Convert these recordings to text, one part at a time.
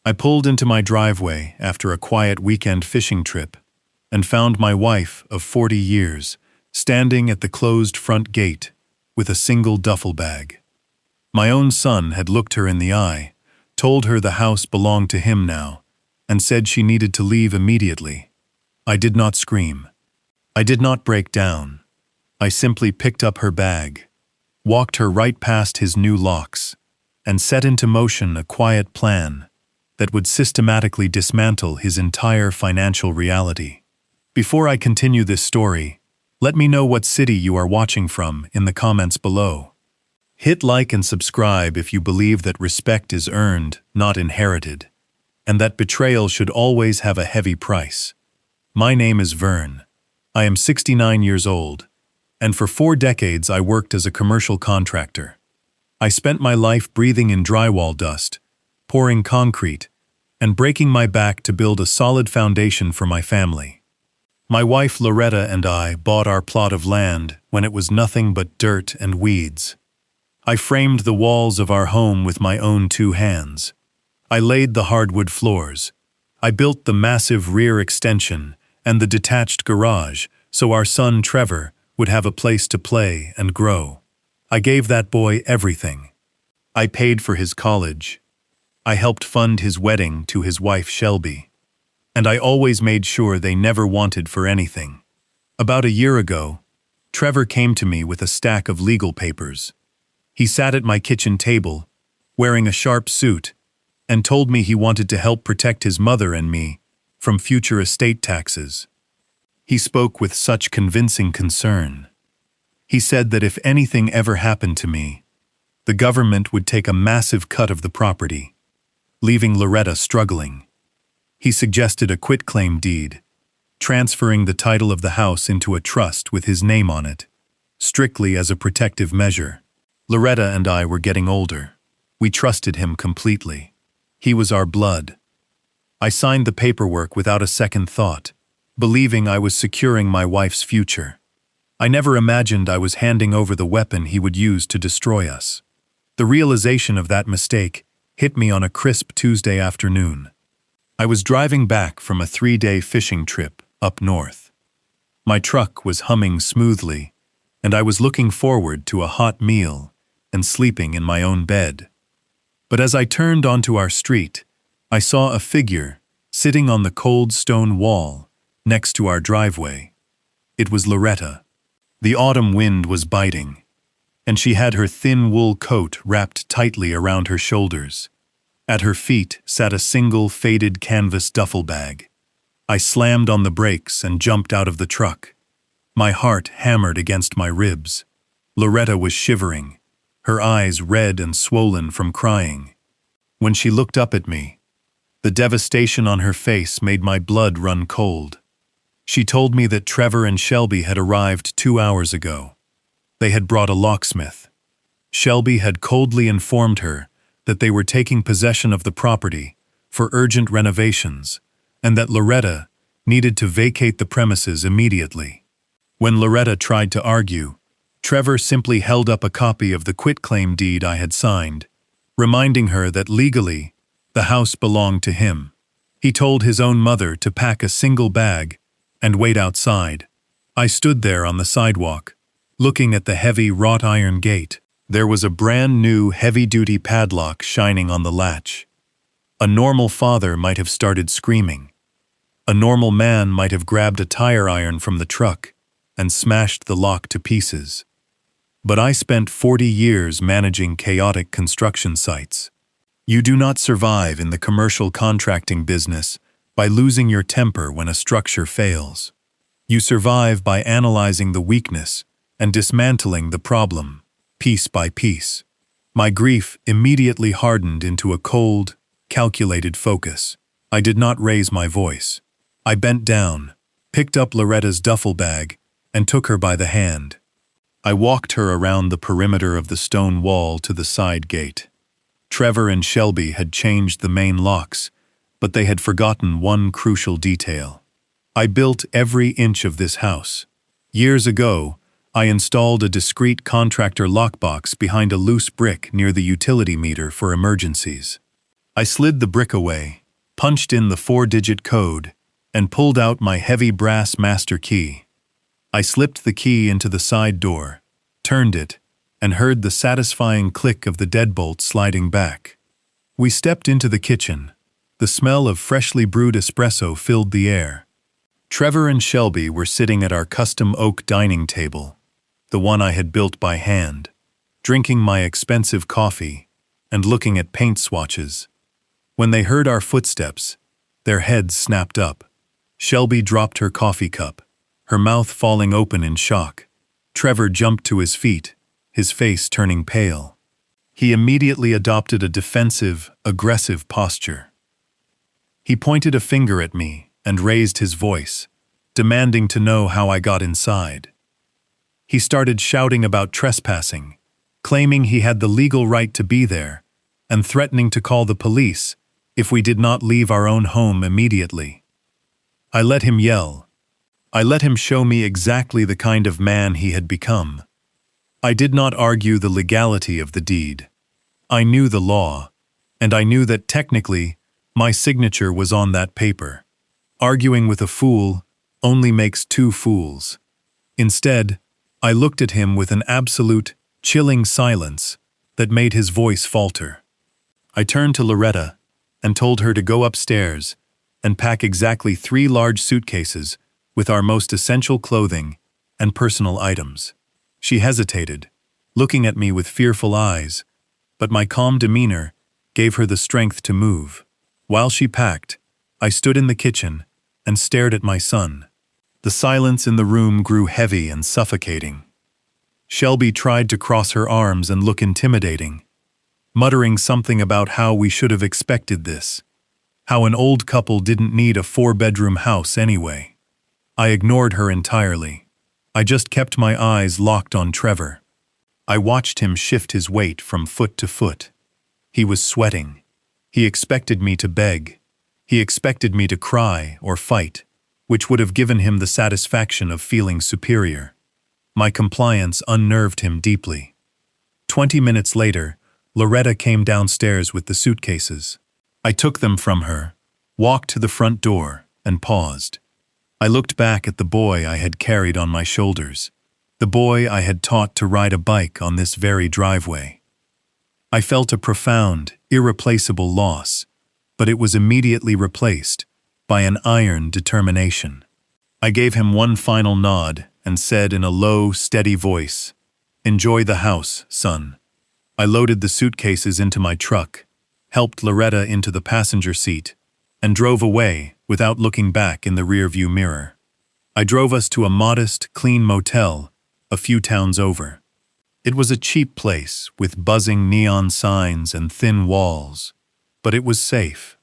I pulled into my driveway after a quiet weekend fishing trip and found my wife of 40 years standing at the closed front gate with a single duffel bag. My own son had looked her in the eye, told her the house belonged to him now, and said she needed to leave immediately. I did not scream. I did not break down. I simply picked up her bag, walked her right past his new locks, and set into motion a quiet plan that would systematically dismantle his entire financial reality. Before I continue this story, let me know what city you are watching from in the comments below. Hit like and subscribe if you believe that respect is earned, not inherited, and that betrayal should always have a heavy price. My name is Vern. I am 69 years old, and for 4 decades I worked as a commercial contractor. I spent my life breathing in drywall dust, pouring concrete, and breaking my back to build a solid foundation for my family. My wife Loretta and I bought our plot of land when it was nothing but dirt and weeds. I framed the walls of our home with my own 2 hands. I laid the hardwood floors. I built the massive rear extension and the detached garage so our son Trevor would have a place to play and grow. I gave that boy everything. I paid for his college. I helped fund his wedding to his wife Shelby. And I always made sure they never wanted for anything. About a year ago, Trevor came to me with a stack of legal papers. He sat at my kitchen table, wearing a sharp suit, and told me he wanted to help protect his mother and me from future estate taxes. He spoke with such convincing concern. He said that if anything ever happened to me, the government would take a massive cut of the property, leaving Loretta struggling. He suggested a quitclaim deed, transferring the title of the house into a trust with his name on it, strictly as a protective measure. Loretta and I were getting older. We trusted him completely. He was our blood. I signed the paperwork without a second thought, believing I was securing my wife's future. I never imagined I was handing over the weapon he would use to destroy us. The realization of that mistake hit me on a crisp Tuesday afternoon. I was driving back from a 3-day fishing trip up north. My truck was humming smoothly, and I was looking forward to a hot meal and sleeping in my own bed. But as I turned onto our street, I saw a figure sitting on the cold stone wall next to our driveway. It was Loretta. The autumn wind was biting, and she had her thin wool coat wrapped tightly around her shoulders. At her feet sat a single faded canvas duffel bag. I slammed on the brakes and jumped out of the truck. My heart hammered against my ribs. Loretta was shivering, her eyes red and swollen from crying. When she looked up at me, the devastation on her face made my blood run cold. She told me that Trevor and Shelby had arrived 2 hours ago. They had brought a locksmith. Shelby had coldly informed her that they were taking possession of the property for urgent renovations and that Loretta needed to vacate the premises immediately. When Loretta tried to argue, Trevor simply held up a copy of the quitclaim deed I had signed, reminding her that legally, the house belonged to him. He told his own mother to pack a single bag and wait outside. I stood there on the sidewalk, looking at the heavy wrought iron gate. There was a brand new heavy-duty padlock shining on the latch. A normal father might have started screaming. A normal man might have grabbed a tire iron from the truck and smashed the lock to pieces. But I spent 40 years managing chaotic construction sites. You do not survive in the commercial contracting business by losing your temper when a structure fails. You survive by analyzing the weakness and dismantling the problem, piece by piece. My grief immediately hardened into a cold, calculated focus. I did not raise my voice. I bent down, picked up Loretta's duffel bag, and took her by the hand. I walked her around the perimeter of the stone wall to the side gate. Trevor and Shelby had changed the main locks, but they had forgotten one crucial detail. I built every inch of this house. Years ago, I installed a discreet contractor lockbox behind a loose brick near the utility meter for emergencies. I slid the brick away, punched in the 4-digit code, and pulled out my heavy brass master key. I slipped the key into the side door, turned it, and heard the satisfying click of the deadbolt sliding back. We stepped into the kitchen. The smell of freshly brewed espresso filled the air. Trevor and Shelby were sitting at our custom oak dining table, the one I had built by hand, drinking my expensive coffee and looking at paint swatches. When they heard our footsteps, their heads snapped up. Shelby dropped her coffee cup, her mouth falling open in shock. Trevor jumped to his feet, his face turning pale. He immediately adopted a defensive, aggressive posture. He pointed a finger at me and raised his voice, demanding to know how I got inside. He started shouting about trespassing, claiming he had the legal right to be there, and threatening to call the police if we did not leave our own home immediately. I let him yell. I let him show me exactly the kind of man he had become. I did not argue the legality of the deed. I knew the law, and I knew that technically my signature was on that paper. Arguing with a fool only makes two fools. Instead, I looked at him with an absolute, chilling silence that made his voice falter. I turned to Loretta and told her to go upstairs and pack exactly 3 large suitcases with our most essential clothing and personal items. She hesitated, looking at me with fearful eyes, but my calm demeanor gave her the strength to move. While she packed, I stood in the kitchen and stared at my son. The silence in the room grew heavy and suffocating. Shelby tried to cross her arms and look intimidating, muttering something about how we should have expected this, how an old couple didn't need a 4-bedroom house anyway. I ignored her entirely. I just kept my eyes locked on Trevor. I watched him shift his weight from foot to foot. He was sweating. He expected me to beg. He expected me to cry or fight, which would have given him the satisfaction of feeling superior. My compliance unnerved him deeply. 20 minutes later, Loretta came downstairs with the suitcases. I took them from her, walked to the front door, and paused. I looked back at the boy I had carried on my shoulders, the boy I had taught to ride a bike on this very driveway. I felt a profound, irreplaceable loss, but it was immediately replaced by an iron determination. I gave him one final nod and said in a low, steady voice, "Enjoy the house, son." I loaded the suitcases into my truck, helped Loretta into the passenger seat, and drove away without looking back in the rearview mirror. I drove us to a modest, clean motel a few towns over. It was a cheap place with buzzing neon signs and thin walls, but it was safe.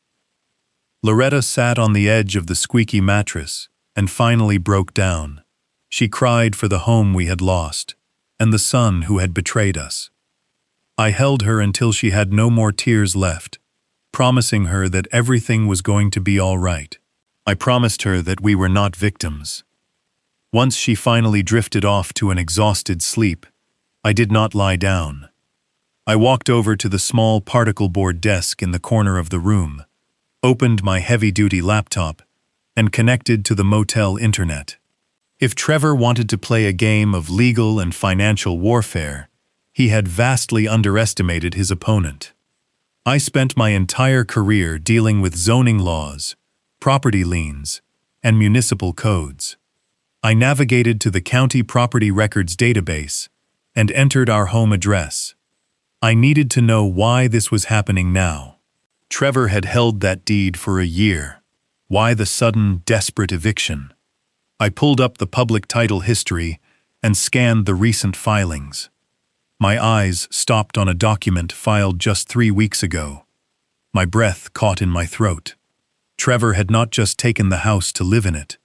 Loretta sat on the edge of the squeaky mattress and finally broke down. She cried for the home we had lost and the son who had betrayed us. I held her until she had no more tears left, promising her that everything was going to be all right. I promised her that we were not victims. Once she finally drifted off to an exhausted sleep, I did not lie down. I walked over to the small particle board desk in the corner of the room, opened my heavy-duty laptop, and connected to the motel internet. If Trevor wanted to play a game of legal and financial warfare, he had vastly underestimated his opponent. I spent my entire career dealing with zoning laws, property liens, and municipal codes. I navigated to the county property records database and entered our home address. I needed to know why this was happening now. Trevor had held that deed for a year. Why the sudden, desperate eviction? I pulled up the public title history and scanned the recent filings. My eyes stopped on a document filed just 3 weeks ago. My breath caught in my throat. Trevor had not just taken the house to live in it.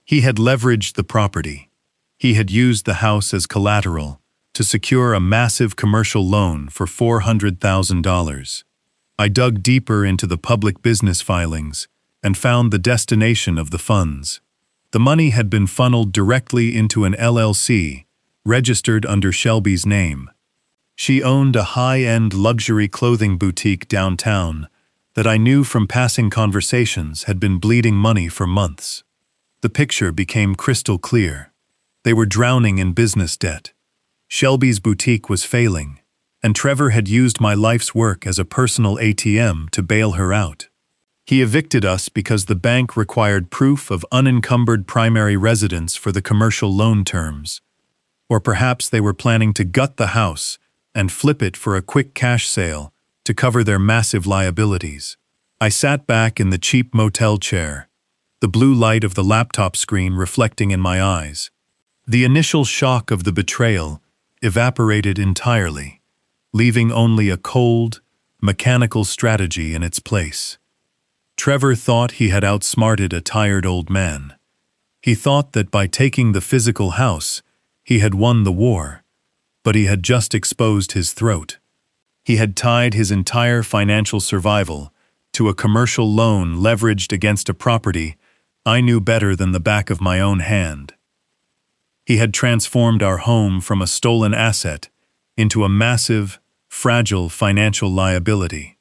He had leveraged the property. He had used the house as collateral to secure a massive commercial loan for $400,000. I dug deeper into the public business filings and found the destination of the funds. The money had been funneled directly into an LLC, registered under Shelby's name. She owned a high-end luxury clothing boutique downtown that I knew from passing conversations had been bleeding money for months. The picture became crystal clear. They were drowning in business debt. Shelby's boutique was failing, and Trevor had used my life's work as a personal ATM to bail her out. He evicted us because the bank required proof of unencumbered primary residence for the commercial loan terms. Or perhaps they were planning to gut the house and flip it for a quick cash sale to cover their massive liabilities. I sat back in the cheap motel chair, the blue light of the laptop screen reflecting in my eyes. The initial shock of the betrayal evaporated entirely, leaving only a cold, mechanical strategy in its place. Trevor thought he had outsmarted a tired old man. He thought that by taking the physical house, he had won the war, but he had just exposed his throat. He had tied his entire financial survival to a commercial loan leveraged against a property I knew better than the back of my own hand. He had transformed our home from a stolen asset into a massive, fragile financial liability.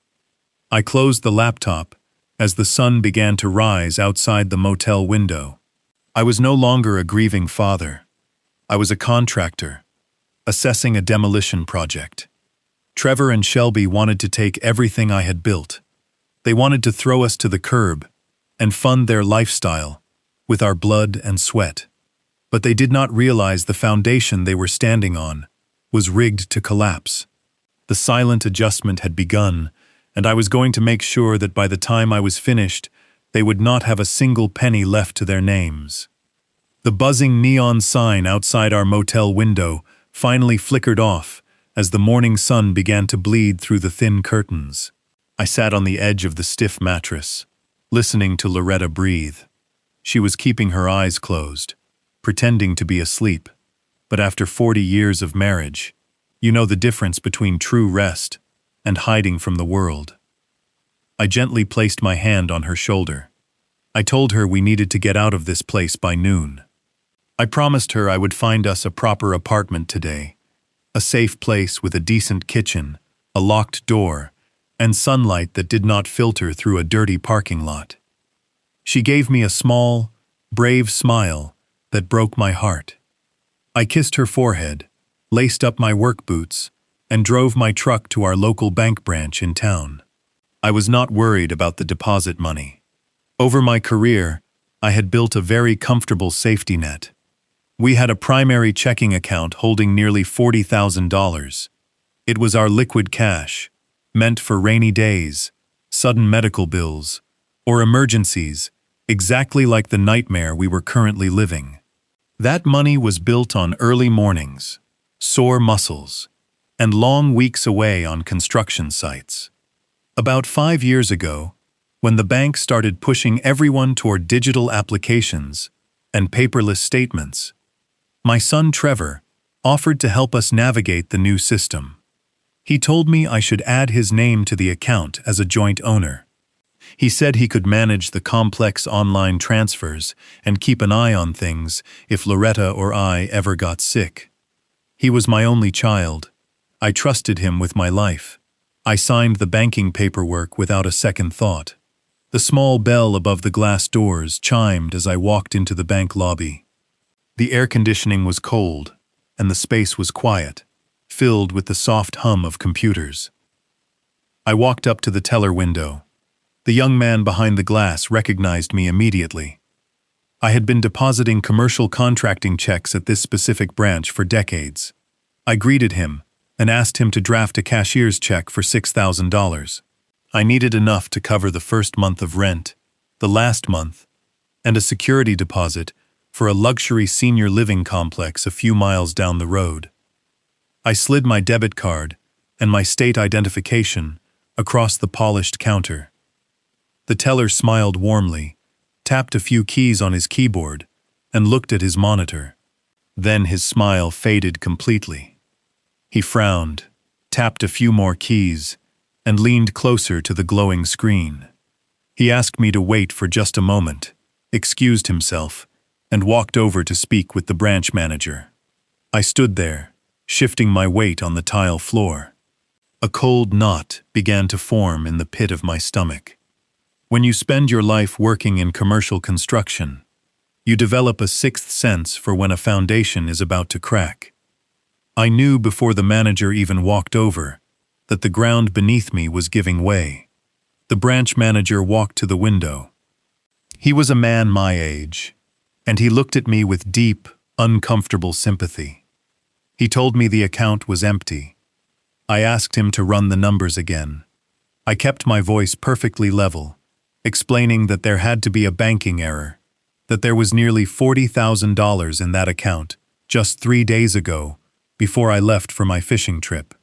I closed the laptop as the sun began to rise outside the motel window. I was no longer a grieving father. I was a contractor, assessing a demolition project. Trevor and Shelby wanted to take everything I had built. They wanted to throw us to the curb and fund their lifestyle with our blood and sweat. But they did not realize the foundation they were standing on was rigged to collapse. The silent adjustment had begun, and I was going to make sure that by the time I was finished, they would not have a single penny left to their names. The buzzing neon sign outside our motel window finally flickered off as the morning sun began to bleed through the thin curtains. I sat on the edge of the stiff mattress, listening to Loretta breathe. She was keeping her eyes closed, pretending to be asleep. But after 40 years of marriage, you know the difference between true rest and hiding from the world. I gently placed my hand on her shoulder. I told her we needed to get out of this place by noon. I promised her I would find us a proper apartment today, a safe place with a decent kitchen, a locked door, and sunlight that did not filter through a dirty parking lot. She gave me a small, brave smile that broke my heart. I kissed her forehead, laced up my work boots, and drove my truck to our local bank branch in town. I was not worried about the deposit money. Over my career, I had built a very comfortable safety net. We had a primary checking account holding nearly $40,000. It was our liquid cash, meant for rainy days, sudden medical bills, or emergencies, exactly like the nightmare we were currently living. That money was built on early mornings, sore muscles, and long weeks away on construction sites. About 5 years ago, when the bank started pushing everyone toward digital applications and paperless statements, my son Trevor offered to help us navigate the new system. He told me I should add his name to the account as a joint owner. He said he could manage the complex online transfers and keep an eye on things if Loretta or I ever got sick. He was my only child. I trusted him with my life. I signed the banking paperwork without a second thought. The small bell above the glass doors chimed as I walked into the bank lobby. The air conditioning was cold, and the space was quiet, filled with the soft hum of computers. I walked up to the teller window. The young man behind the glass recognized me immediately. I had been depositing commercial contracting checks at this specific branch for decades. I greeted him and asked him to draft a cashier's check for $6,000. I needed enough to cover the first month of rent, the last month, and a security deposit for a luxury senior living complex a few miles down the road. I slid my debit card and my state identification across the polished counter. The teller smiled warmly, tapped a few keys on his keyboard, and looked at his monitor. Then his smile faded completely. He frowned, tapped a few more keys, and leaned closer to the glowing screen. He asked me to wait for just a moment, excused himself, and walked over to speak with the branch manager. I stood there, shifting my weight on the tile floor. A cold knot began to form in the pit of my stomach. When you spend your life working in commercial construction, you develop a sixth sense for when a foundation is about to crack. I knew before the manager even walked over that the ground beneath me was giving way. The branch manager walked to the window. He was a man my age, and he looked at me with deep, uncomfortable sympathy. He told me the account was empty. I asked him to run the numbers again. I kept my voice perfectly level, explaining that there had to be a banking error, that there was nearly $40,000 in that account just 3 days ago, before I left for my fishing trip.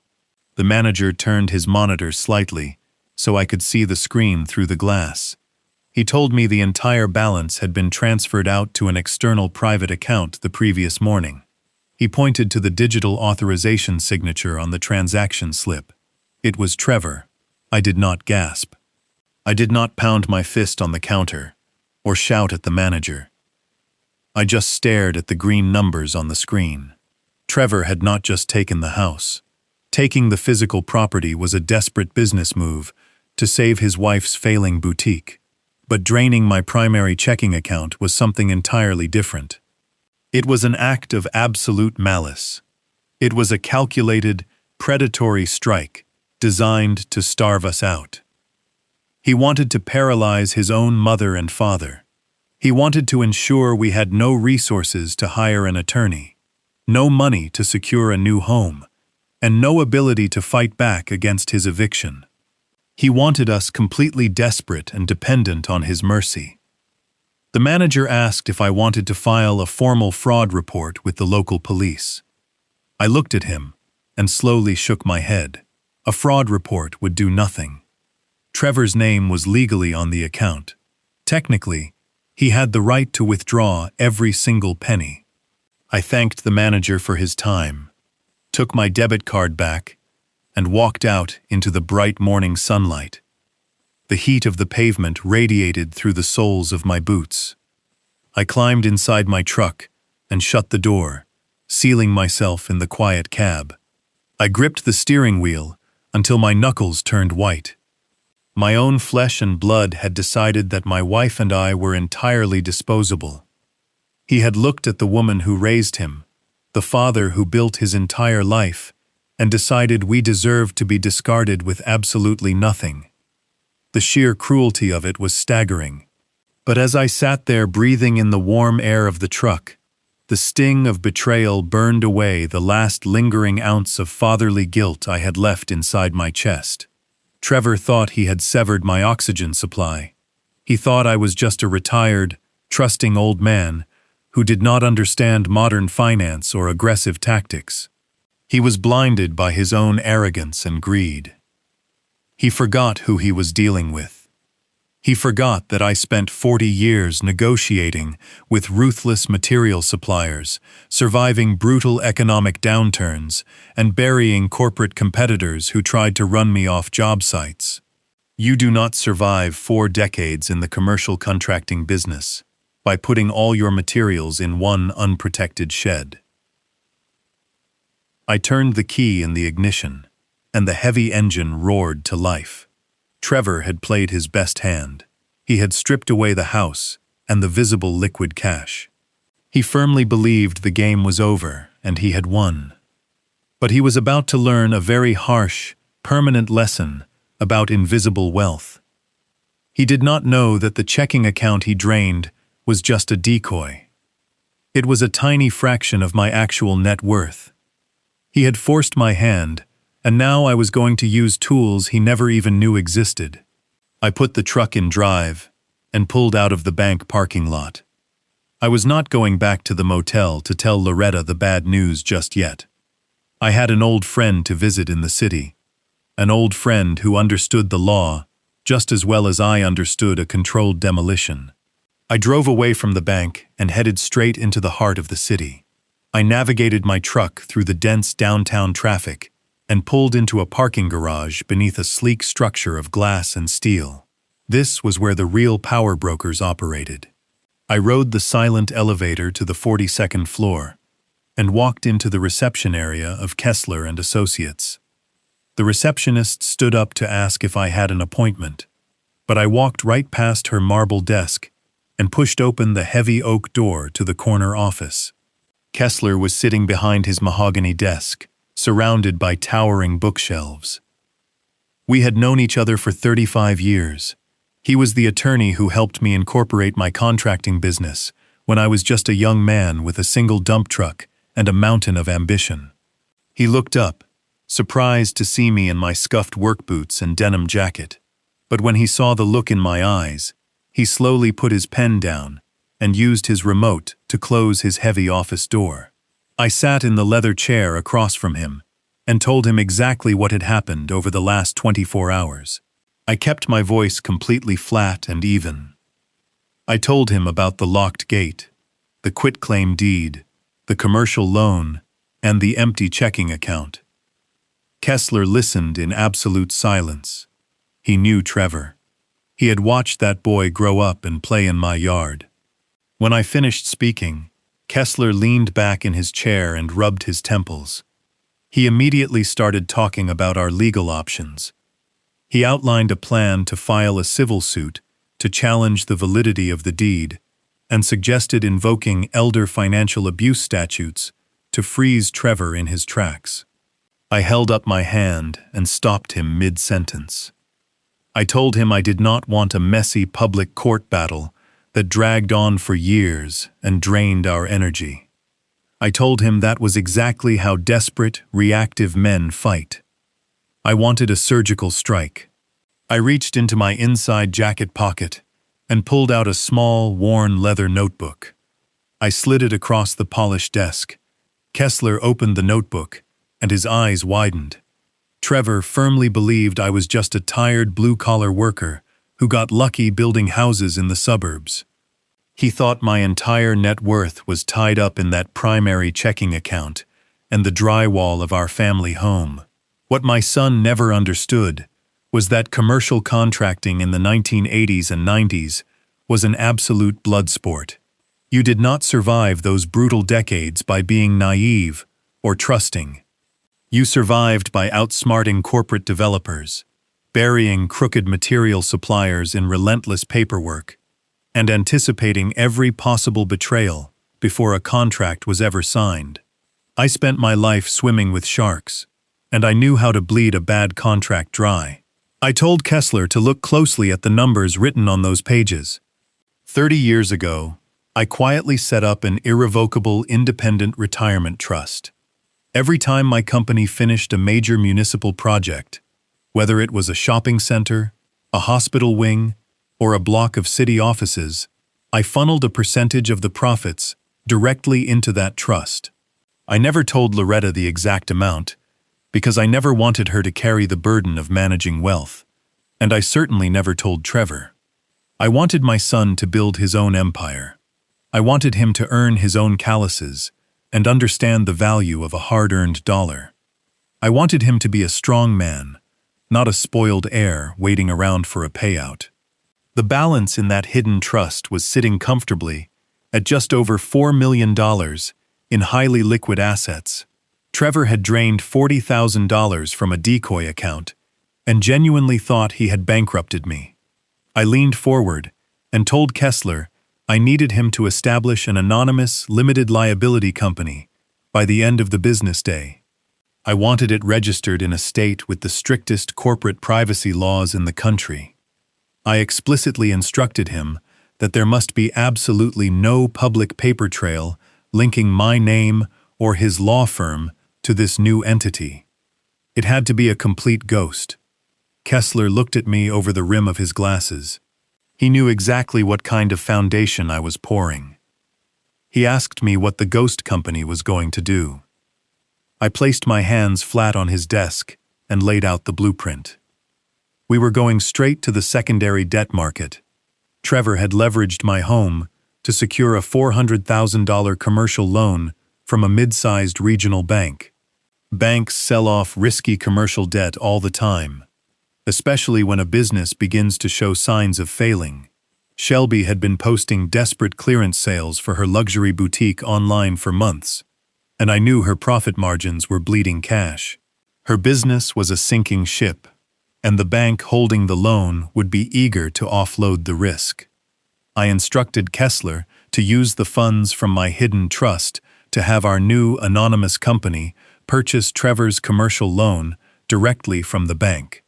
The manager turned his monitor slightly so I could see the screen through the glass. He told me the entire balance had been transferred out to an external private account the previous morning. He pointed to the digital authorization signature on the transaction slip. It was Trevor. I did not gasp. I did not pound my fist on the counter or shout at the manager. I just stared at the green numbers on the screen. Trevor had not just taken the house. Taking the physical property was a desperate business move to save his wife's failing boutique. But draining my primary checking account was something entirely different. It was an act of absolute malice. It was a calculated, predatory strike designed to starve us out. He wanted to paralyze his own mother and father. He wanted to ensure we had no resources to hire an attorney, no money to secure a new home, and no ability to fight back against his eviction. He wanted us completely desperate and dependent on his mercy. The manager asked if I wanted to file a formal fraud report with the local police. I looked at him and slowly shook my head. A fraud report would do nothing. Trevor's name was legally on the account. Technically, he had the right to withdraw every single penny. I thanked the manager for his time, took my debit card back, and walked out into the bright morning sunlight. The heat of the pavement radiated through the soles of my boots. I climbed inside my truck and shut the door, sealing myself in the quiet cab. I gripped the steering wheel until my knuckles turned white. My own flesh and blood had decided that my wife and I were entirely disposable. He had looked at the woman who raised him, the father who built his entire life, and decided we deserved to be discarded with absolutely nothing. The sheer cruelty of it was staggering. But as I sat there breathing in the warm air of the truck, the sting of betrayal burned away the last lingering ounce of fatherly guilt I had left inside my chest. Trevor thought he had severed my oxygen supply. He thought I was just a retired, trusting old man who did not understand modern finance or aggressive tactics. He was blinded by his own arrogance and greed. He forgot who he was dealing with. He forgot that I spent 40 years negotiating with ruthless material suppliers, surviving brutal economic downturns, and burying corporate competitors who tried to run me off job sites. You do not survive 4 decades in the commercial contracting business by putting all your materials in one unprotected shed. I turned the key in the ignition, and the heavy engine roared to life. Trevor had played his best hand. He had stripped away the house and the visible liquid cash. He firmly believed the game was over and he had won. But he was about to learn a very harsh, permanent lesson about invisible wealth. He did not know that the checking account he drained was just a decoy. It was a tiny fraction of my actual net worth. He had forced my hand, and now I was going to use tools he never even knew existed. I put the truck in drive and pulled out of the bank parking lot. I was not going back to the motel to tell Loretta the bad news just yet. I had an old friend to visit in the city, an old friend who understood the law just as well as I understood a controlled demolition. I drove away from the bank and headed straight into the heart of the city. I navigated my truck through the dense downtown traffic and pulled into a parking garage beneath a sleek structure of glass and steel. This was where the real power brokers operated. I rode the silent elevator to the 42nd floor and walked into the reception area of Kessler and Associates. The receptionist stood up to ask if I had an appointment, but I walked right past her marble desk and pushed open the heavy oak door to the corner office. Kessler was sitting behind his mahogany desk, surrounded by towering bookshelves. We had known each other for 35 years. He was the attorney who helped me incorporate my contracting business when I was just a young man with a single dump truck and a mountain of ambition. He looked up, surprised to see me in my scuffed work boots and denim jacket. But when he saw the look in my eyes, he slowly put his pen down and used his remote to close his heavy office door. I sat in the leather chair across from him and told him exactly what had happened over the last 24 hours. I kept my voice completely flat and even. I told him about the locked gate, the quitclaim deed, the commercial loan, and the empty checking account. Kessler listened in absolute silence. He knew Trevor. He had watched that boy grow up and play in my yard. When I finished speaking, Kessler leaned back in his chair and rubbed his temples. He immediately started talking about our legal options. He outlined a plan to file a civil suit to challenge the validity of the deed and suggested invoking elder financial abuse statutes to freeze Trevor in his tracks. I held up my hand and stopped him mid-sentence. I told him I did not want a messy public court battle that dragged on for years and drained our energy. I told him that was exactly how desperate, reactive men fight. I wanted a surgical strike. I reached into my inside jacket pocket and pulled out a small, worn leather notebook. I slid it across the polished desk. Kessler opened the notebook, and his eyes widened. Trevor firmly believed I was just a tired blue-collar worker who got lucky building houses in the suburbs. He thought my entire net worth was tied up in that primary checking account and the drywall of our family home. What my son never understood was that commercial contracting in the 1980s and 90s was an absolute blood sport. You did not survive those brutal decades by being naive or trusting. You survived by outsmarting corporate developers, burying crooked material suppliers in relentless paperwork, and anticipating every possible betrayal before a contract was ever signed. I spent my life swimming with sharks, and I knew how to bleed a bad contract dry. I told Kessler to look closely at the numbers written on those pages. 30 years ago, I quietly set up an irrevocable independent retirement trust. Every time my company finished a major municipal project, whether it was a shopping center, a hospital wing, or a block of city offices, I funneled a percentage of the profits directly into that trust. I never told Loretta the exact amount, because I never wanted her to carry the burden of managing wealth, and I certainly never told Trevor. I wanted my son to build his own empire. I wanted him to earn his own calluses and understand the value of a hard-earned dollar. I wanted him to be a strong man, not a spoiled heir waiting around for a payout. The balance in that hidden trust was sitting comfortably at just over $4 million in highly liquid assets. Trevor had drained $40,000 from a decoy account and genuinely thought he had bankrupted me. I leaned forward and told Kessler I needed him to establish an anonymous, limited liability company by the end of the business day. I wanted it registered in a state with the strictest corporate privacy laws in the country. I explicitly instructed him that there must be absolutely no public paper trail linking my name or his law firm to this new entity. It had to be a complete ghost. Kessler looked at me over the rim of his glasses. He knew exactly what kind of foundation I was pouring. He asked me what the ghost company was going to do. I placed my hands flat on his desk and laid out the blueprint. We were going straight to the secondary debt market. Trevor had leveraged my home to secure a $400,000 commercial loan from a mid-sized regional bank. Banks sell off risky commercial debt all the time, especially when a business begins to show signs of failing. Shelby had been posting desperate clearance sales for her luxury boutique online for months, and I knew her profit margins were bleeding cash. Her business was a sinking ship, and the bank holding the loan would be eager to offload the risk. I instructed Kessler to use the funds from my hidden trust to have our new anonymous company purchase Trevor's commercial loan directly from the bank.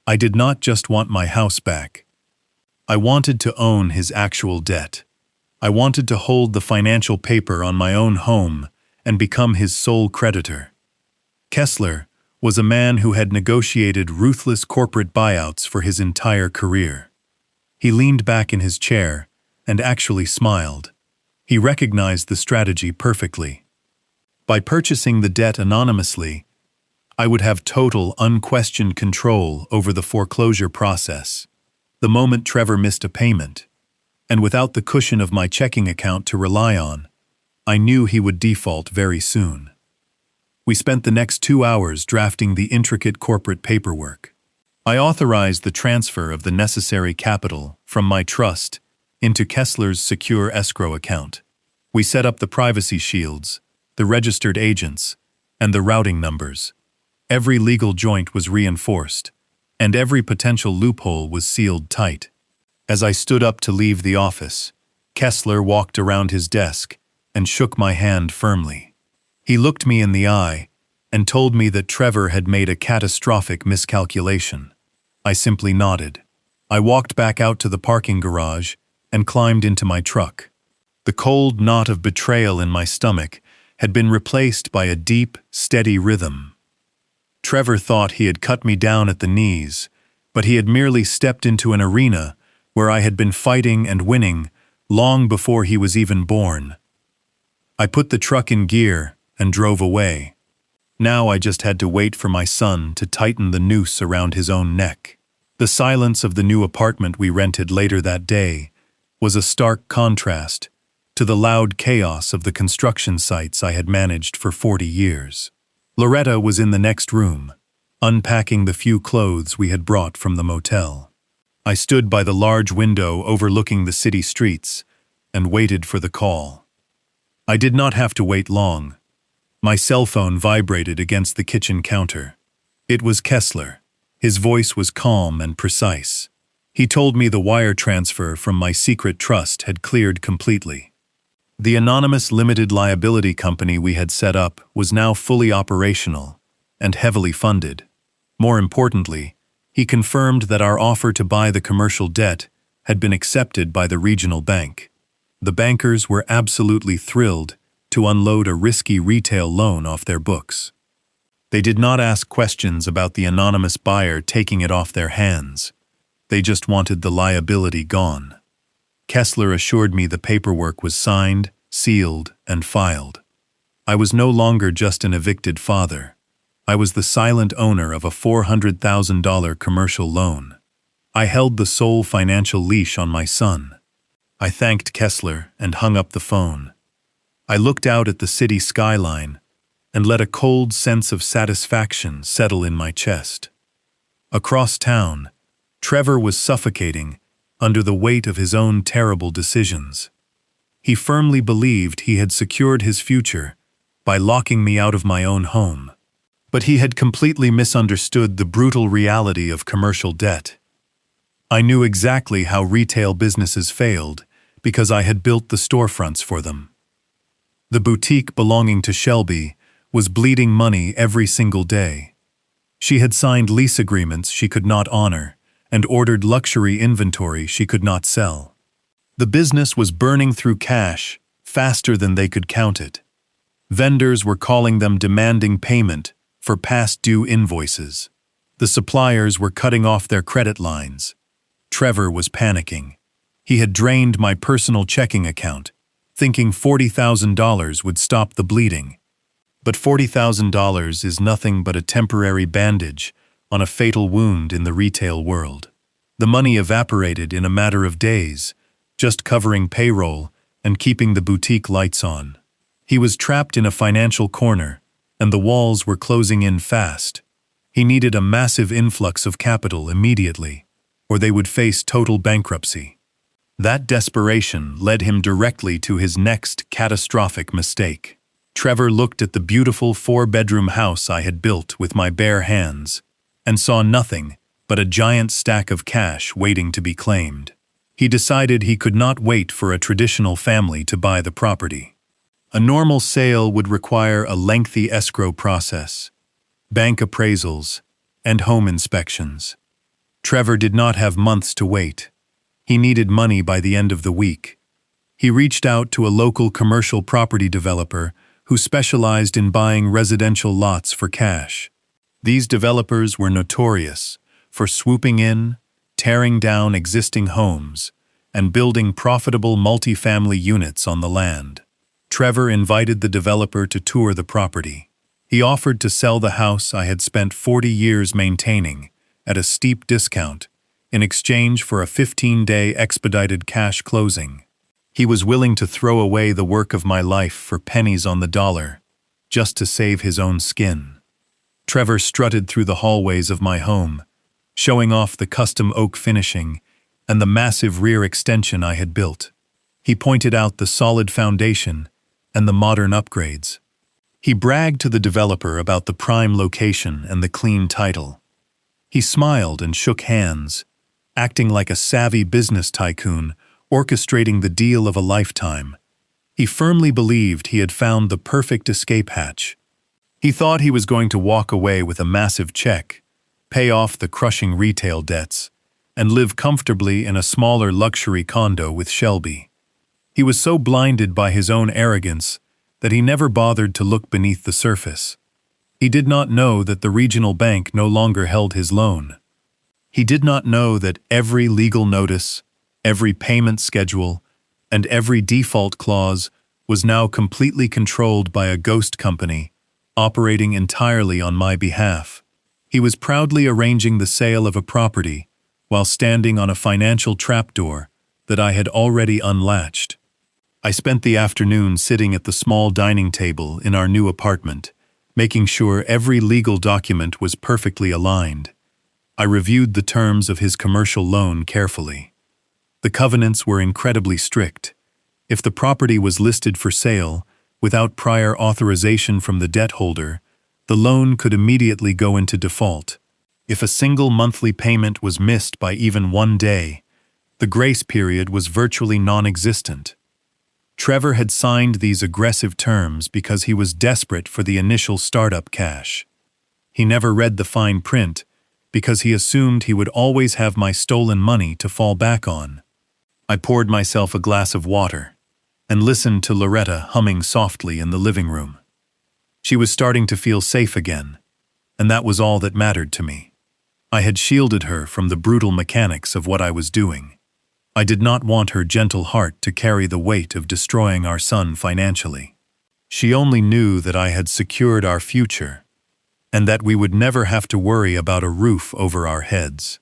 I did not just want my house back. I wanted to own his actual debt. I wanted to hold the financial paper on my own home and become his sole creditor. Kessler was a man who had negotiated ruthless corporate buyouts for his entire career. He leaned back in his chair and actually smiled. He recognized the strategy perfectly. By purchasing the debt anonymously, I would have total, unquestioned control over the foreclosure process, the moment Trevor missed a payment, and without the cushion of my checking account to rely on, I knew he would default very soon. We spent the next 2 hours drafting the intricate corporate paperwork. I authorized the transfer of the necessary capital from my trust into Kessler's secure escrow account. We set up the privacy shields, the registered agents, and the routing numbers. Every legal joint was reinforced, and every potential loophole was sealed tight. As I stood up to leave the office, Kessler walked around his desk and shook my hand firmly. He looked me in the eye and told me that Trevor had made a catastrophic miscalculation. I simply nodded. I walked back out to the parking garage and climbed into my truck. The cold knot of betrayal in my stomach had been replaced by a deep, steady rhythm. Trevor thought he had cut me down at the knees, but he had merely stepped into an arena where I had been fighting and winning long before he was even born. I put the truck in gear and drove away. Now I just had to wait for my son to tighten the noose around his own neck. The silence of the new apartment we rented later that day was a stark contrast to the loud chaos of the construction sites I had managed for 40 years. Loretta was in the next room, unpacking the few clothes we had brought from the motel. I stood by the large window overlooking the city streets and waited for the call. I did not have to wait long. My cell phone vibrated against the kitchen counter. It was Kessler. His voice was calm and precise. He told me the wire transfer from my secret trust had cleared completely. The anonymous limited liability company we had set up was now fully operational and heavily funded. More importantly, he confirmed that our offer to buy the commercial debt had been accepted by the regional bank. The bankers were absolutely thrilled to unload a risky retail loan off their books. They did not ask questions about the anonymous buyer taking it off their hands. They just wanted the liability gone. Kessler assured me the paperwork was signed, sealed, and filed. I was no longer just an evicted father. I was the silent owner of a $400,000 commercial loan. I held the sole financial leash on my son. I thanked Kessler and hung up the phone. I looked out at the city skyline and let a cold sense of satisfaction settle in my chest. Across town, Trevor was suffocating under the weight of his own terrible decisions. He firmly believed he had secured his future by locking me out of my own home. But he had completely misunderstood the brutal reality of commercial debt. I knew exactly how retail businesses failed because I had built the storefronts for them. The boutique belonging to Shelby was bleeding money every single day. She had signed lease agreements she could not honor and ordered luxury inventory she could not sell. The business was burning through cash faster than they could count it. Vendors were calling them demanding payment for past due invoices. The suppliers were cutting off their credit lines. Trevor was panicking. He had drained my personal checking account, thinking $40,000 would stop the bleeding. But $40,000 is nothing but a temporary bandage on a fatal wound in the retail world. The money evaporated in a matter of days, just covering payroll and keeping the boutique lights on. He was trapped in a financial corner, and the walls were closing in fast. He needed a massive influx of capital immediately, or they would face total bankruptcy. That desperation led him directly to his next catastrophic mistake. Trevor looked at the beautiful 4-bedroom house I had built with my bare hands and saw nothing but a giant stack of cash waiting to be claimed. He decided he could not wait for a traditional family to buy the property. A normal sale would require a lengthy escrow process, bank appraisals, and home inspections. Trevor did not have months to wait. He needed money by the end of the week. He reached out to a local commercial property developer who specialized in buying residential lots for cash. These developers were notorious for swooping in, tearing down existing homes, and building profitable multifamily units on the land. Trevor invited the developer to tour the property. He offered to sell the house I had spent 40 years maintaining at a steep discount in exchange for a 15-day expedited cash closing. He was willing to throw away the work of my life for pennies on the dollar, just to save his own skin. Trevor strutted through the hallways of my home, showing off the custom oak finishing and the massive rear extension I had built. He pointed out the solid foundation and the modern upgrades. He bragged to the developer about the prime location and the clean title. He smiled and shook hands, acting like a savvy business tycoon orchestrating the deal of a lifetime. He firmly believed he had found the perfect escape hatch. He thought he was going to walk away with a massive check, pay off the crushing retail debts, and live comfortably in a smaller luxury condo with Shelby. He was so blinded by his own arrogance that he never bothered to look beneath the surface. He did not know that the regional bank no longer held his loan. He did not know that every legal notice, every payment schedule, and every default clause was now completely controlled by a ghost company, operating entirely on my behalf. He was proudly arranging the sale of a property while standing on a financial trapdoor that I had already unlatched. I spent the afternoon sitting at the small dining table in our new apartment, making sure every legal document was perfectly aligned. I reviewed the terms of his commercial loan carefully. The covenants were incredibly strict. If the property was listed for sale, without prior authorization from the debt holder, the loan could immediately go into default. If a single monthly payment was missed by even one day, the grace period was virtually non-existent. Trevor had signed these aggressive terms because he was desperate for the initial startup cash. He never read the fine print because he assumed he would always have my stolen money to fall back on. I poured myself a glass of water and listened to Loretta humming softly in the living room. She was starting to feel safe again, and that was all that mattered to me. I had shielded her from the brutal mechanics of what I was doing. I did not want her gentle heart to carry the weight of destroying our son financially. She only knew that I had secured our future, and that we would never have to worry about a roof over our heads.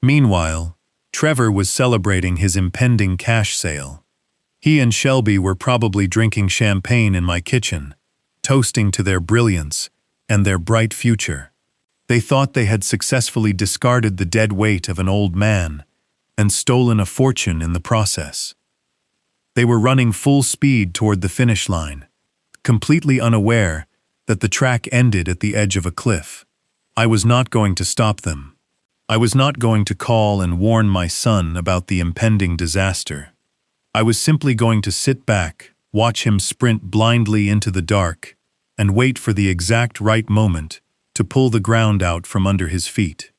Meanwhile, Trevor was celebrating his impending cash sale. He and Shelby were probably drinking champagne in my kitchen, toasting to their brilliance and their bright future. They thought they had successfully discarded the dead weight of an old man and stolen a fortune in the process. They were running full speed toward the finish line, completely unaware that the track ended at the edge of a cliff. I was not going to stop them. I was not going to call and warn my son about the impending disaster. I was simply going to sit back, watch him sprint blindly into the dark, and wait for the exact right moment to pull the ground out from under his feet.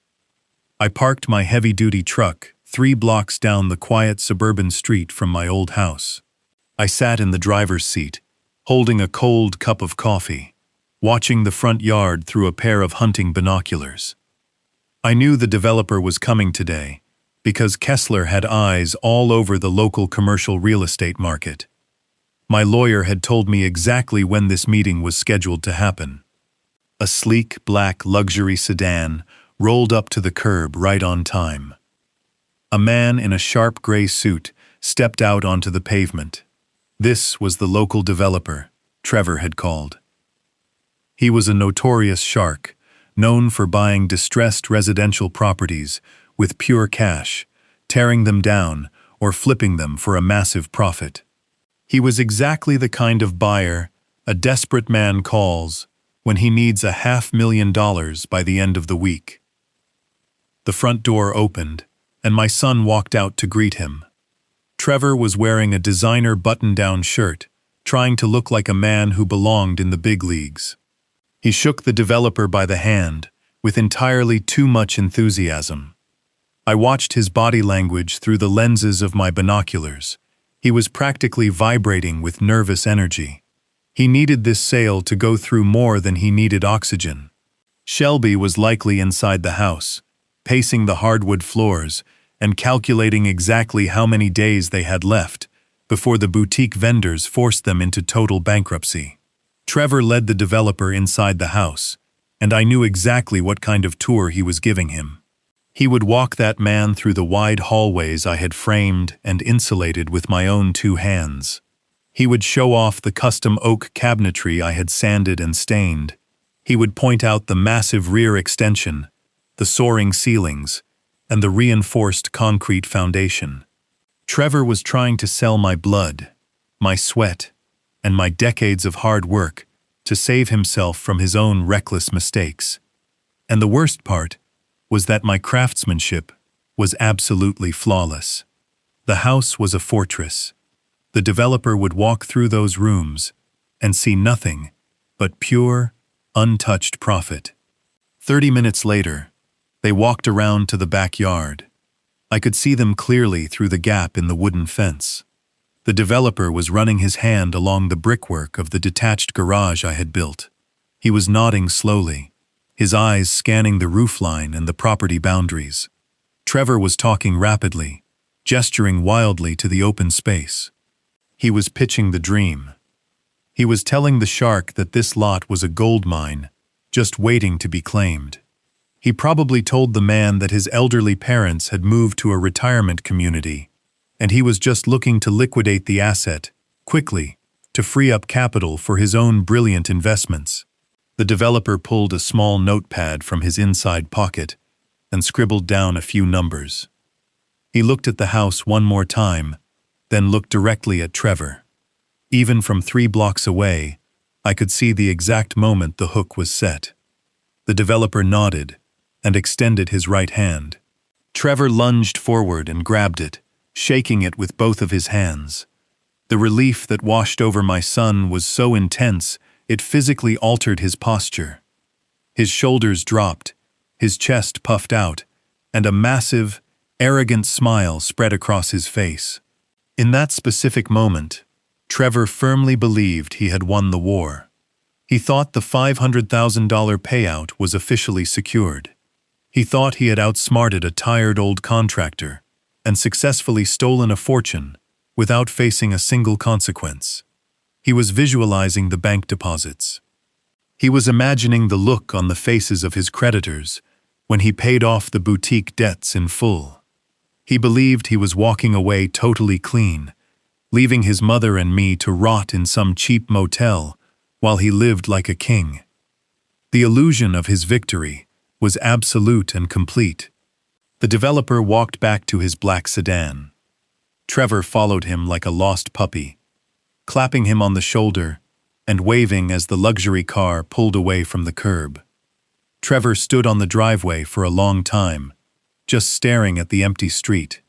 I parked my heavy-duty truck 3 blocks down the quiet suburban street from my old house. I sat in the driver's seat, holding a cold cup of coffee, watching the front yard through a pair of hunting binoculars. I knew the developer was coming today because Kessler had eyes all over the local commercial real estate market. My lawyer had told me exactly when this meeting was scheduled to happen. A sleek black luxury sedan rolled up to the curb right on time. A man in a sharp gray suit stepped out onto the pavement. This was the local developer Trevor had called. He was a notorious shark, known for buying distressed residential properties with pure cash, tearing them down or flipping them for a massive profit. He was exactly the kind of buyer A desperate man calls when he needs $500,000 by the end of the week. The front door opened, and my son walked out to greet him. Trevor was wearing a designer button-down shirt, trying to look like a man who belonged in the big leagues. He shook the developer by the hand, with entirely too much enthusiasm. I watched his body language through the lenses of my binoculars. He was practically vibrating with nervous energy. He needed this sale to go through more than he needed oxygen. Shelby was likely inside the house, pacing the hardwood floors and calculating exactly how many days they had left before the boutique vendors forced them into total bankruptcy. Trevor led the developer inside the house, and I knew exactly what kind of tour he was giving him. He would walk that man through the wide hallways I had framed and insulated with my own 2 hands. He would show off the custom oak cabinetry I had sanded and stained. He would point out the massive rear extension, the soaring ceilings, and the reinforced concrete foundation. Trevor was trying to sell my blood, my sweat, and my decades of hard work to save himself from his own reckless mistakes. And the worst part was that my craftsmanship was absolutely flawless. The house was a fortress. The developer would walk through those rooms and see nothing but pure, untouched profit. 30 minutes later, they walked around to the backyard. I could see them clearly through the gap in the wooden fence. The developer was running his hand along the brickwork of the detached garage I had built. He was nodding slowly, his eyes scanning the roofline and the property boundaries. Trevor was talking rapidly, gesturing wildly to the open space. He was pitching the dream. He was telling the shark that this lot was a gold mine, just waiting to be claimed. He probably told the man that his elderly parents had moved to a retirement community, and he was just looking to liquidate the asset, quickly, to free up capital for his own brilliant investments. The developer pulled a small notepad from his inside pocket and scribbled down a few numbers. He looked at the house one more time, then looked directly at Trevor. Even from 3 blocks away, I could see the exact moment the hook was set. The developer nodded and extended his right hand. Trevor lunged forward and grabbed it, shaking it with both of his hands. The relief that washed over my son was so intense it physically altered his posture. His shoulders dropped, his chest puffed out, and a massive, arrogant smile spread across his face. In that specific moment, Trevor firmly believed he had won the war. He thought the $500,000 payout was officially secured. He thought he had outsmarted a tired old contractor and successfully stolen a fortune without facing a single consequence. He was visualizing the bank deposits. He was imagining the look on the faces of his creditors when he paid off the boutique debts in full. He believed he was walking away totally clean, leaving his mother and me to rot in some cheap motel while he lived like a king. The illusion of his victory was absolute and complete. The developer walked back to his black sedan. Trevor followed him like a lost puppy, clapping him on the shoulder and waving as the luxury car pulled away from the curb. Trevor stood on the driveway for a long time, just staring at the empty street.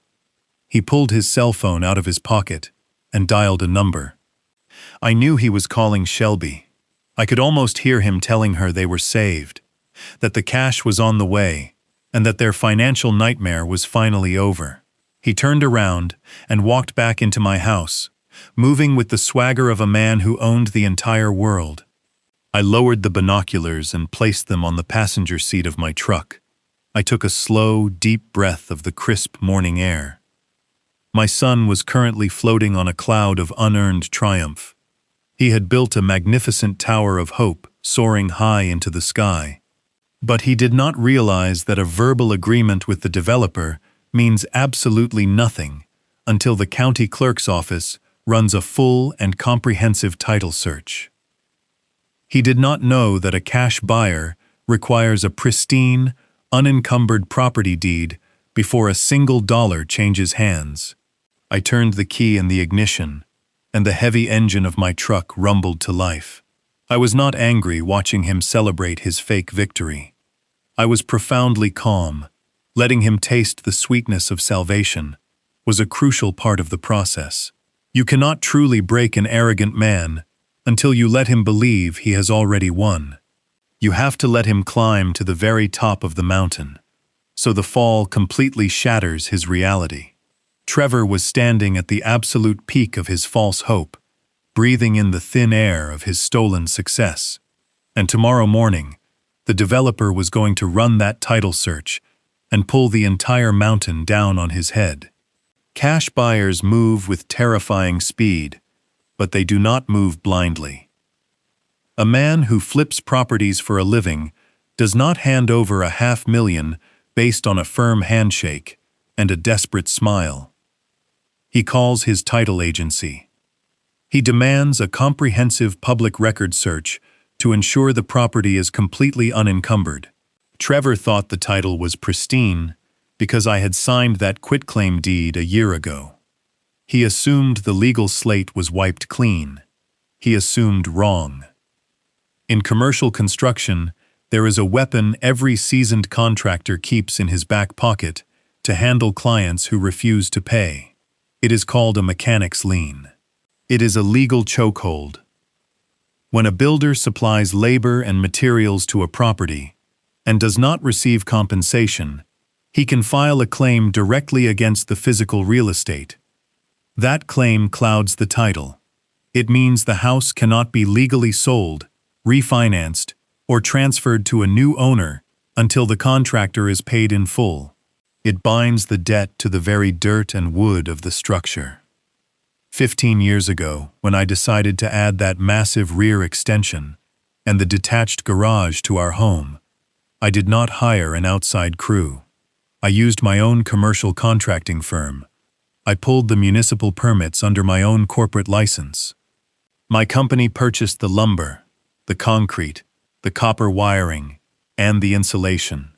He pulled his cell phone out of his pocket and dialed a number. I knew he was calling Shelby. I could almost hear him telling her they were saved, that the cash was on the way, and that their financial nightmare was finally over. He turned around and walked back into my house, moving with the swagger of a man who owned the entire world. I lowered the binoculars and placed them on the passenger seat of my truck. I took a slow, deep breath of the crisp morning air. My son was currently floating on a cloud of unearned triumph. He had built a magnificent tower of hope soaring high into the sky. But he did not realize that a verbal agreement with the developer means absolutely nothing until the county clerk's office runs a full and comprehensive title search. He did not know that a cash buyer requires a pristine, unencumbered property deed before a single dollar changes hands. I turned the key in the ignition, and the heavy engine of my truck rumbled to life. I was not angry watching him celebrate his fake victory. I was profoundly calm. Letting him taste the sweetness of salvation was a crucial part of the process. You cannot truly break an arrogant man until you let him believe he has already won. You have to let him climb to the very top of the mountain, so the fall completely shatters his reality. Trevor was standing at the absolute peak of his false hope, breathing in the thin air of his stolen success. And tomorrow morning, the developer was going to run that title search and pull the entire mountain down on his head. Cash buyers move with terrifying speed, but they do not move blindly. A man who flips properties for a living does not hand over $500,000 based on a firm handshake and a desperate smile. He calls his title agency. He demands a comprehensive public record search to ensure the property is completely unencumbered. Trevor thought the title was pristine because I had signed that quitclaim deed a year ago. He assumed the legal slate was wiped clean. He assumed wrong. In commercial construction, there is a weapon every seasoned contractor keeps in his back pocket to handle clients who refuse to pay. It is called a mechanic's lien. It is a legal chokehold. When a builder supplies labor and materials to a property and does not receive compensation, he can file a claim directly against the physical real estate. That claim clouds the title. It means the house cannot be legally sold, refinanced, or transferred to a new owner until the contractor is paid in full. It binds the debt to the very dirt and wood of the structure. 15 years ago, when I decided to add that massive rear extension and the detached garage to our home, I did not hire an outside crew. I used my own commercial contracting firm. I pulled the municipal permits under my own corporate license. My company purchased the lumber, the concrete, the copper wiring, and the insulation.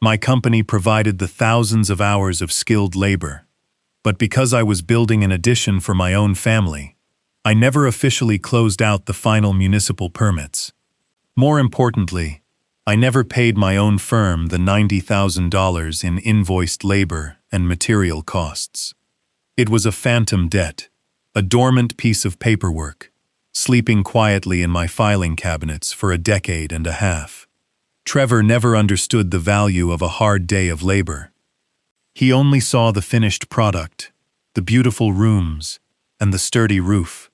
My company provided the thousands of hours of skilled labor. But because I was building an addition for my own family, I never officially closed out the final municipal permits. More importantly, I never paid my own firm the $90,000 in invoiced labor and material costs. It was a phantom debt, a dormant piece of paperwork, sleeping quietly in my filing cabinets for a decade and a half. Trevor never understood the value of a hard day of labor. He only saw the finished product, the beautiful rooms, and the sturdy roof.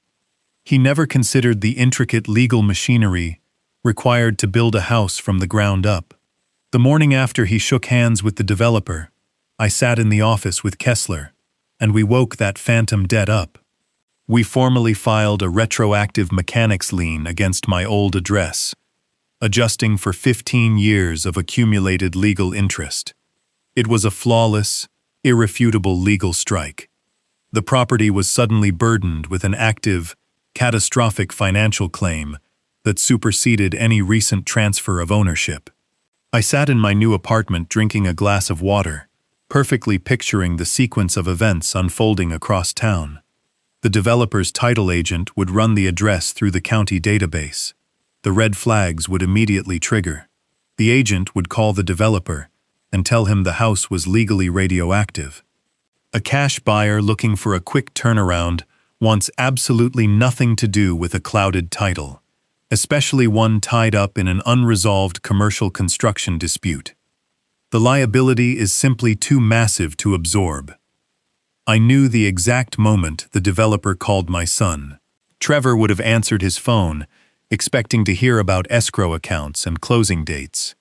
He never considered the intricate legal machinery required to build a house from the ground up. The morning after he shook hands with the developer, I sat in the office with Kessler, and we woke that phantom debt up. We formally filed a retroactive mechanic's lien against my old address, adjusting for 15 years of accumulated legal interest. It was a flawless, irrefutable legal strike. The property was suddenly burdened with an active, catastrophic financial claim that superseded any recent transfer of ownership. I sat in my new apartment drinking a glass of water, perfectly picturing the sequence of events unfolding across town. The developer's title agent would run the address through the county database. The red flags would immediately trigger. The agent would call the developer and tell him the house was legally radioactive. A cash buyer looking for a quick turnaround wants absolutely nothing to do with a clouded title, especially one tied up in an unresolved commercial construction dispute. The liability is simply too massive to absorb. I knew the exact moment the developer called my son. Trevor would have answered his phone, expecting to hear about escrow accounts and closing dates.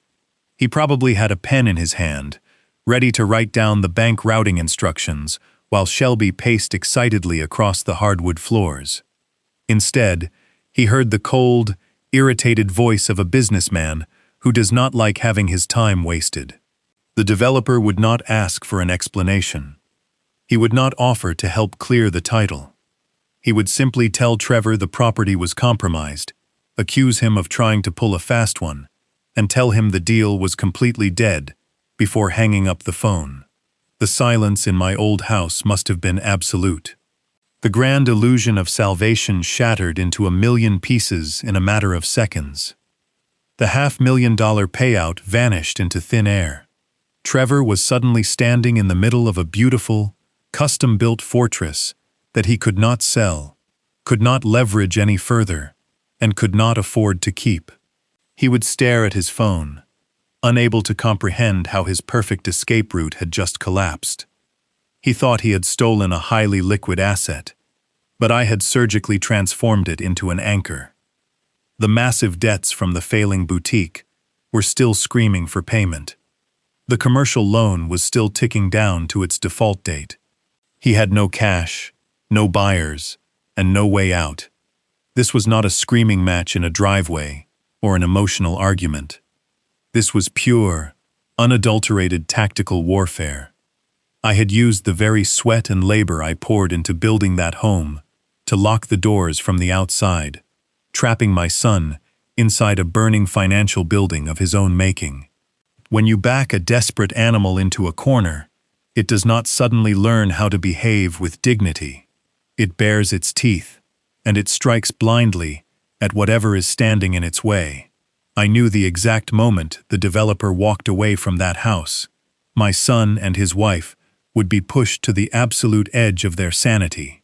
He probably had a pen in his hand, ready to write down the bank routing instructions while Shelby paced excitedly across the hardwood floors. Instead, he heard the cold, irritated voice of a businessman who does not like having his time wasted. The developer would not ask for an explanation. He would not offer to help clear the title. He would simply tell Trevor the property was compromised, accuse him of trying to pull a fast one, and tell him the deal was completely dead before hanging up the phone. The silence in my old house must have been absolute. The grand illusion of salvation shattered into a million pieces in a matter of seconds. The $500,000 payout vanished into thin air. Trevor was suddenly standing in the middle of a beautiful, custom-built fortress that he could not sell, could not leverage any further, and could not afford to keep. He would stare at his phone, unable to comprehend how his perfect escape route had just collapsed. He thought he had stolen a highly liquid asset, but I had surgically transformed it into an anchor. The massive debts from the failing boutique were still screaming for payment. The commercial loan was still ticking down to its default date. He had no cash, no buyers, and no way out. This was not a screaming match in a driveway or an emotional argument. This was pure, unadulterated tactical warfare. I had used the very sweat and labor I poured into building that home to lock the doors from the outside, trapping my son inside a burning financial building of his own making. When you back a desperate animal into a corner, it does not suddenly learn how to behave with dignity. It bares its teeth, and it strikes blindly at whatever is standing in its way. I knew the exact moment the developer walked away from that house. My son and his wife would be pushed to the absolute edge of their sanity.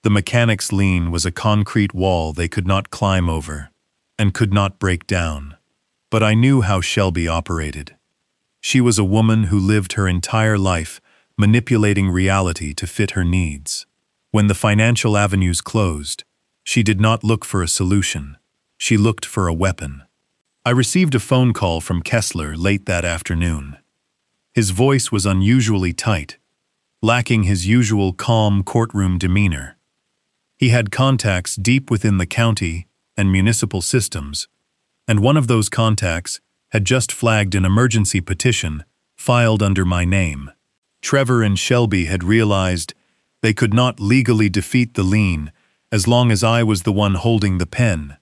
The mechanic's lien was a concrete wall they could not climb over and could not break down. But I knew how Shelby operated. She was a woman who lived her entire life manipulating reality to fit her needs. When the financial avenues closed, she did not look for a solution. She looked for a weapon. I received a phone call from Kessler late that afternoon. His voice was unusually tight, lacking his usual calm courtroom demeanor. He had contacts deep within the county and municipal systems, and one of those contacts had just flagged an emergency petition filed under my name. Trevor and Shelby had realized they could not legally defeat the lien as long as I was the one holding the pen.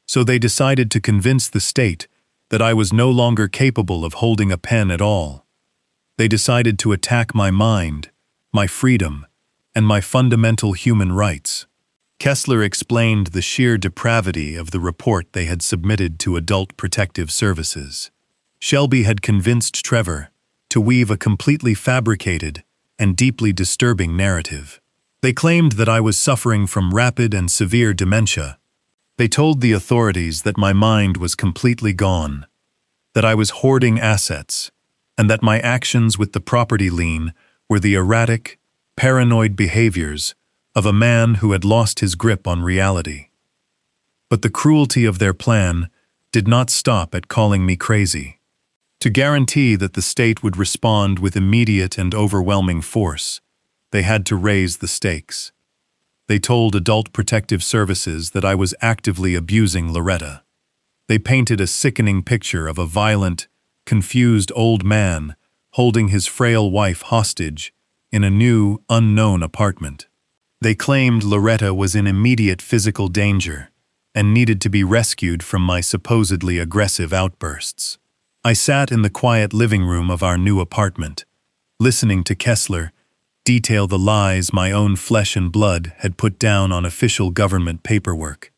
So they decided to convince the state that I was no longer capable of holding a pen at all. They decided to attack my mind, my freedom, and my fundamental human rights. Kessler explained the sheer depravity of the report they had submitted to Adult Protective Services. Shelby had convinced Trevor to weave a completely fabricated and deeply disturbing narrative. They claimed that I was suffering from rapid and severe dementia. They told the authorities that my mind was completely gone, that I was hoarding assets, and that my actions with the property lien were the erratic, paranoid behaviors of a man who had lost his grip on reality. But the cruelty of their plan did not stop at calling me crazy. To guarantee that the state would respond with immediate and overwhelming force, they had to raise the stakes. They told Adult Protective Services that I was actively abusing Loretta. They painted a sickening picture of a violent, confused old man holding his frail wife hostage in a new, unknown apartment. They claimed Loretta was in immediate physical danger and needed to be rescued from my supposedly aggressive outbursts. I sat in the quiet living room of our new apartment, listening to Kessler detail the lies my own flesh and blood had put down on official government paperwork.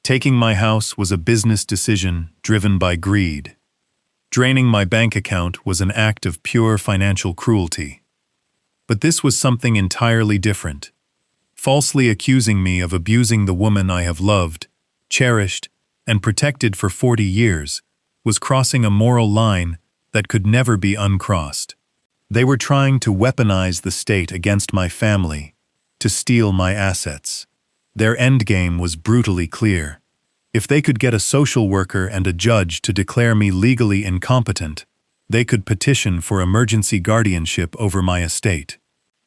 Taking my house was a business decision driven by greed. Draining my bank account was an act of pure financial cruelty. But this was something entirely different. Falsely accusing me of abusing the woman I have loved, cherished, and protected for 40 years was crossing a moral line that could never be uncrossed. They were trying to weaponize the state against my family, to steal my assets. Their endgame was brutally clear. If they could get a social worker and a judge to declare me legally incompetent, they could petition for emergency guardianship over my estate.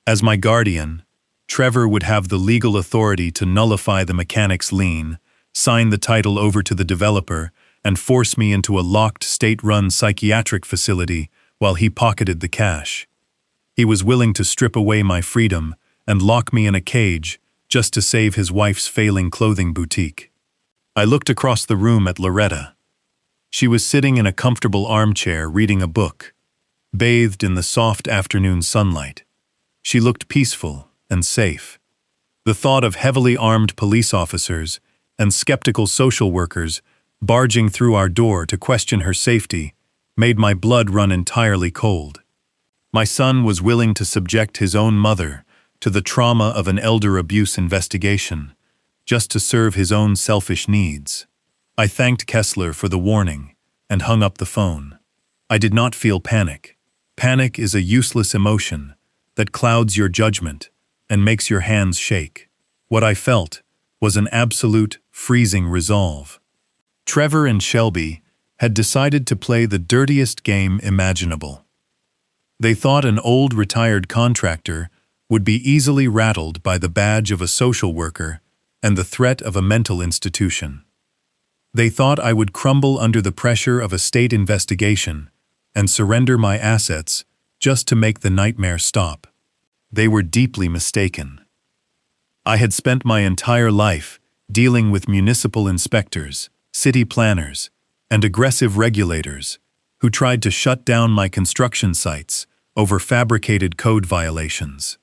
As my guardian, Trevor would have the legal authority to nullify the mechanic's lien, sign the title over to the developer, and force me into a locked state-run psychiatric facility while he pocketed the cash. He was willing to strip away my freedom and lock me in a cage just to save his wife's failing clothing boutique. I looked across the room at Loretta. She was sitting in a comfortable armchair reading a book, bathed in the soft afternoon sunlight. She looked peaceful and safe. The thought of heavily armed police officers and skeptical social workers barging through our door to question her safety made my blood run entirely cold. My son was willing to subject his own mother to the trauma of an elder abuse investigation, just to serve his own selfish needs. I thanked Kessler for the warning and hung up the phone. I did not feel panic. Panic is a useless emotion that clouds your judgment and makes your hands shake. What I felt was an absolute, freezing resolve. Trevor and Shelby had decided to play the dirtiest game imaginable. They thought an old retired contractor would be easily rattled by the badge of a social worker and the threat of a mental institution. They thought I would crumble under the pressure of a state investigation and surrender my assets just to make the nightmare stop. They were deeply mistaken. I had spent my entire life dealing with municipal inspectors, city planners, and aggressive regulators who tried to shut down my construction sites over fabricated code violations.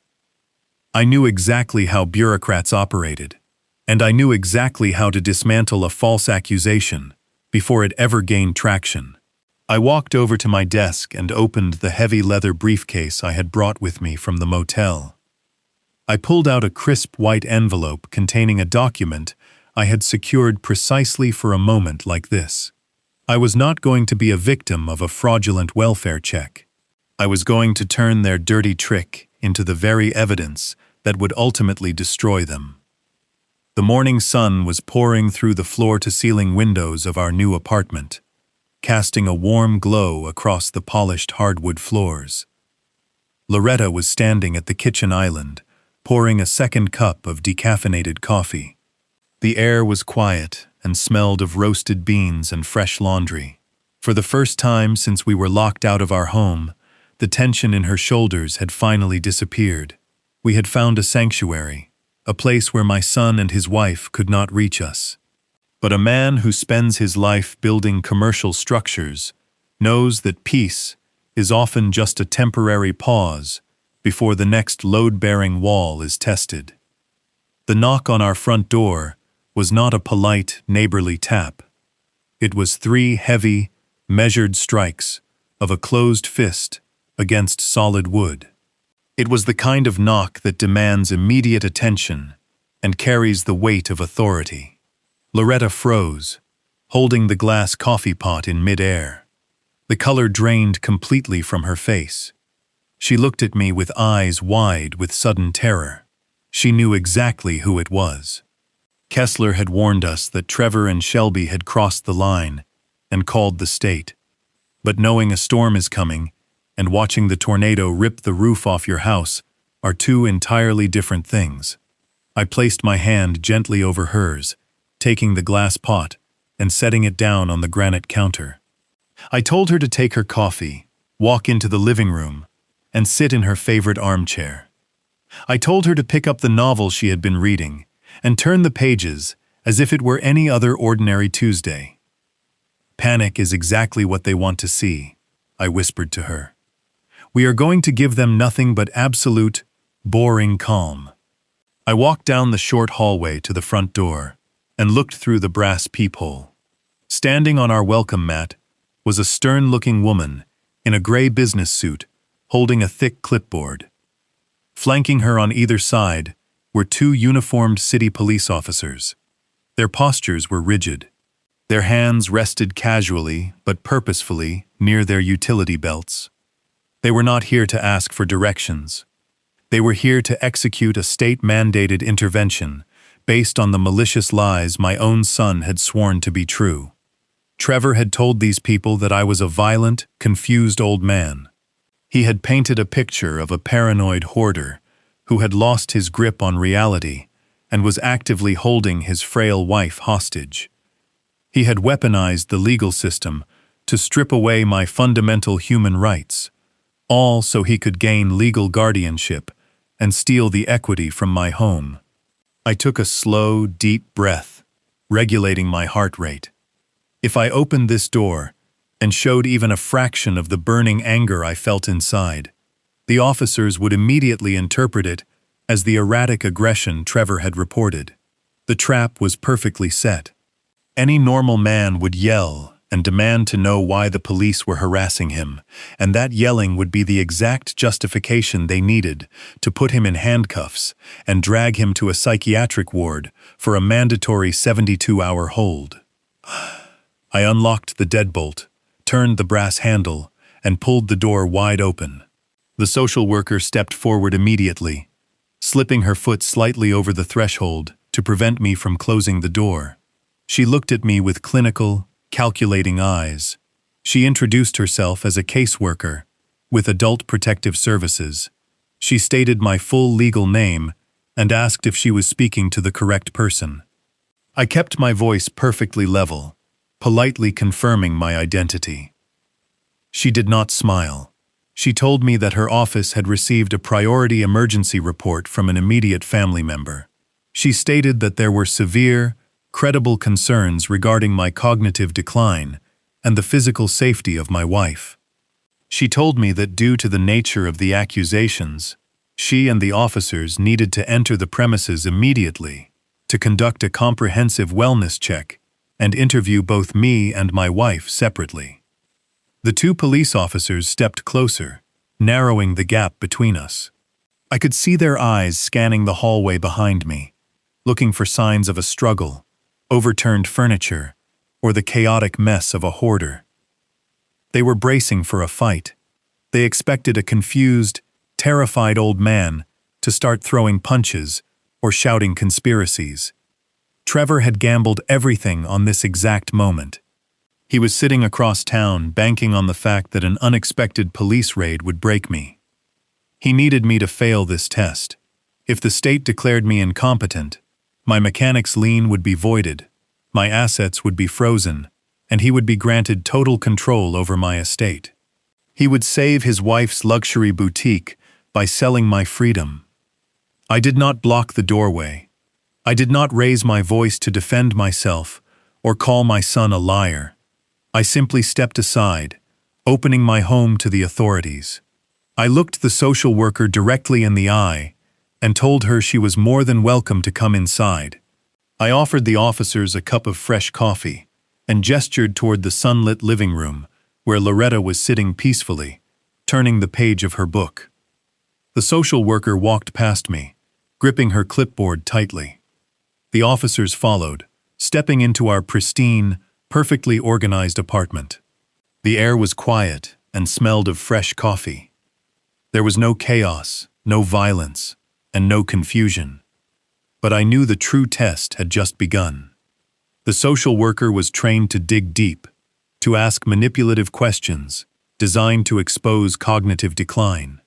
I knew exactly how bureaucrats operated, and I knew exactly how to dismantle a false accusation before it ever gained traction. I walked over to my desk and opened the heavy leather briefcase I had brought with me from the motel. I pulled out a crisp white envelope containing a document I had secured precisely for a moment like this. I was not going to be a victim of a fraudulent welfare check. I was going to turn their dirty trick into the very evidence that would ultimately destroy them. The morning sun was pouring through the floor-to-ceiling windows of our new apartment, casting a warm glow across the polished hardwood floors. Loretta was standing at the kitchen island, pouring a second cup of decaffeinated coffee. The air was quiet and smelled of roasted beans and fresh laundry. For the first time since we were locked out of our home, the tension in her shoulders had finally disappeared. We had found a sanctuary, a place where my son and his wife could not reach us. But a man who spends his life building commercial structures knows that peace is often just a temporary pause before the next load-bearing wall is tested. The knock on our front door was not a polite, neighborly tap. It was 3 heavy, measured strikes of a closed fist against solid wood. It was the kind of knock that demands immediate attention and carries the weight of authority. Loretta froze, holding the glass coffee pot in midair. The color drained completely from her face. She looked at me with eyes wide with sudden terror. She knew exactly who it was. Kessler had warned us that Trevor and Shelby had crossed the line and called the state. But knowing a storm is coming and watching the tornado rip the roof off your house are 2 entirely different things. I placed my hand gently over hers, taking the glass pot and setting it down on the granite counter. I told her to take her coffee, walk into the living room, and sit in her favorite armchair. I told her to pick up the novel she had been reading and turn the pages as if it were any other ordinary Tuesday. Panic is exactly what they want to see, I whispered to her. We are going to give them nothing but absolute, boring calm. I walked down the short hallway to the front door and looked through the brass peephole. Standing on our welcome mat was a stern-looking woman in a gray business suit holding a thick clipboard. Flanking her on either side were 2 uniformed city police officers. Their postures were rigid. Their hands rested casually but purposefully near their utility belts. They were not here to ask for directions. They were here to execute a state-mandated intervention based on the malicious lies my own son had sworn to be true. Trevor had told these people that I was a violent, confused old man. He had painted a picture of a paranoid hoarder who had lost his grip on reality and was actively holding his frail wife hostage. He had weaponized the legal system to strip away my fundamental human rights, all so he could gain legal guardianship and steal the equity from my home. I took a slow, deep breath, regulating my heart rate. If I opened this door and showed even a fraction of the burning anger I felt inside, the officers would immediately interpret it as the erratic aggression Trevor had reported. The trap was perfectly set. Any normal man would yell and demand to know why the police were harassing him, and that yelling would be the exact justification they needed to put him in handcuffs and drag him to a psychiatric ward for a mandatory 72-hour hold. I unlocked the deadbolt, turned the brass handle, and pulled the door wide open. The social worker stepped forward immediately, slipping her foot slightly over the threshold to prevent me from closing the door. She looked at me with clinical, calculating eyes. She introduced herself as a caseworker with Adult Protective Services. She stated my full legal name and asked if she was speaking to the correct person. I kept my voice perfectly level, politely confirming my identity. She did not smile. She told me that her office had received a priority emergency report from an immediate family member. She stated that there were severe, credible concerns regarding my cognitive decline and the physical safety of my wife. She told me that due to the nature of the accusations, she and the officers needed to enter the premises immediately to conduct a comprehensive wellness check and interview both me and my wife separately. The two police officers stepped closer, narrowing the gap between us. I could see their eyes scanning the hallway behind me, looking for signs of a struggle, overturned furniture, or the chaotic mess of a hoarder. They were bracing for a fight. They expected a confused, terrified old man to start throwing punches or shouting conspiracies. Trevor had gambled everything on this exact moment. He was sitting across town, banking on the fact that an unexpected police raid would break me. He needed me to fail this test. If the state declared me incompetent, my mechanic's lien would be voided, my assets would be frozen, and he would be granted total control over my estate. He would save his wife's luxury boutique by selling my freedom. I did not block the doorway. I did not raise my voice to defend myself or call my son a liar. I simply stepped aside, opening my home to the authorities. I looked the social worker directly in the eye and told her she was more than welcome to come inside. I offered the officers a cup of fresh coffee and gestured toward the sunlit living room where Loretta was sitting peacefully, turning the page of her book. The social worker walked past me, gripping her clipboard tightly. The officers followed, stepping into our pristine, perfectly organized apartment. The air was quiet and smelled of fresh coffee. There was no chaos, no violence, and no confusion. But I knew the true test had just begun. The social worker was trained to dig deep, to ask manipulative questions designed to expose cognitive decline.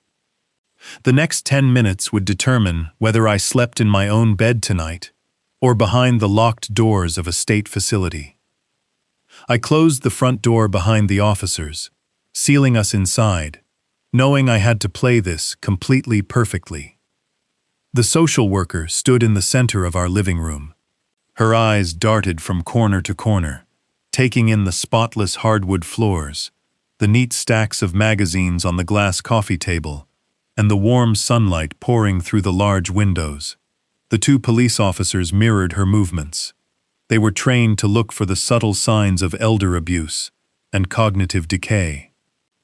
The next 10 minutes would determine whether I slept in my own bed tonight or behind the locked doors of a state facility. I closed the front door behind the officers, sealing us inside, knowing I had to play this completely perfectly. The social worker stood in the center of our living room. Her eyes darted from corner to corner, taking in the spotless hardwood floors, the neat stacks of magazines on the glass coffee table, and the warm sunlight pouring through the large windows. The two police officers mirrored her movements. They were trained to look for the subtle signs of elder abuse and cognitive decay.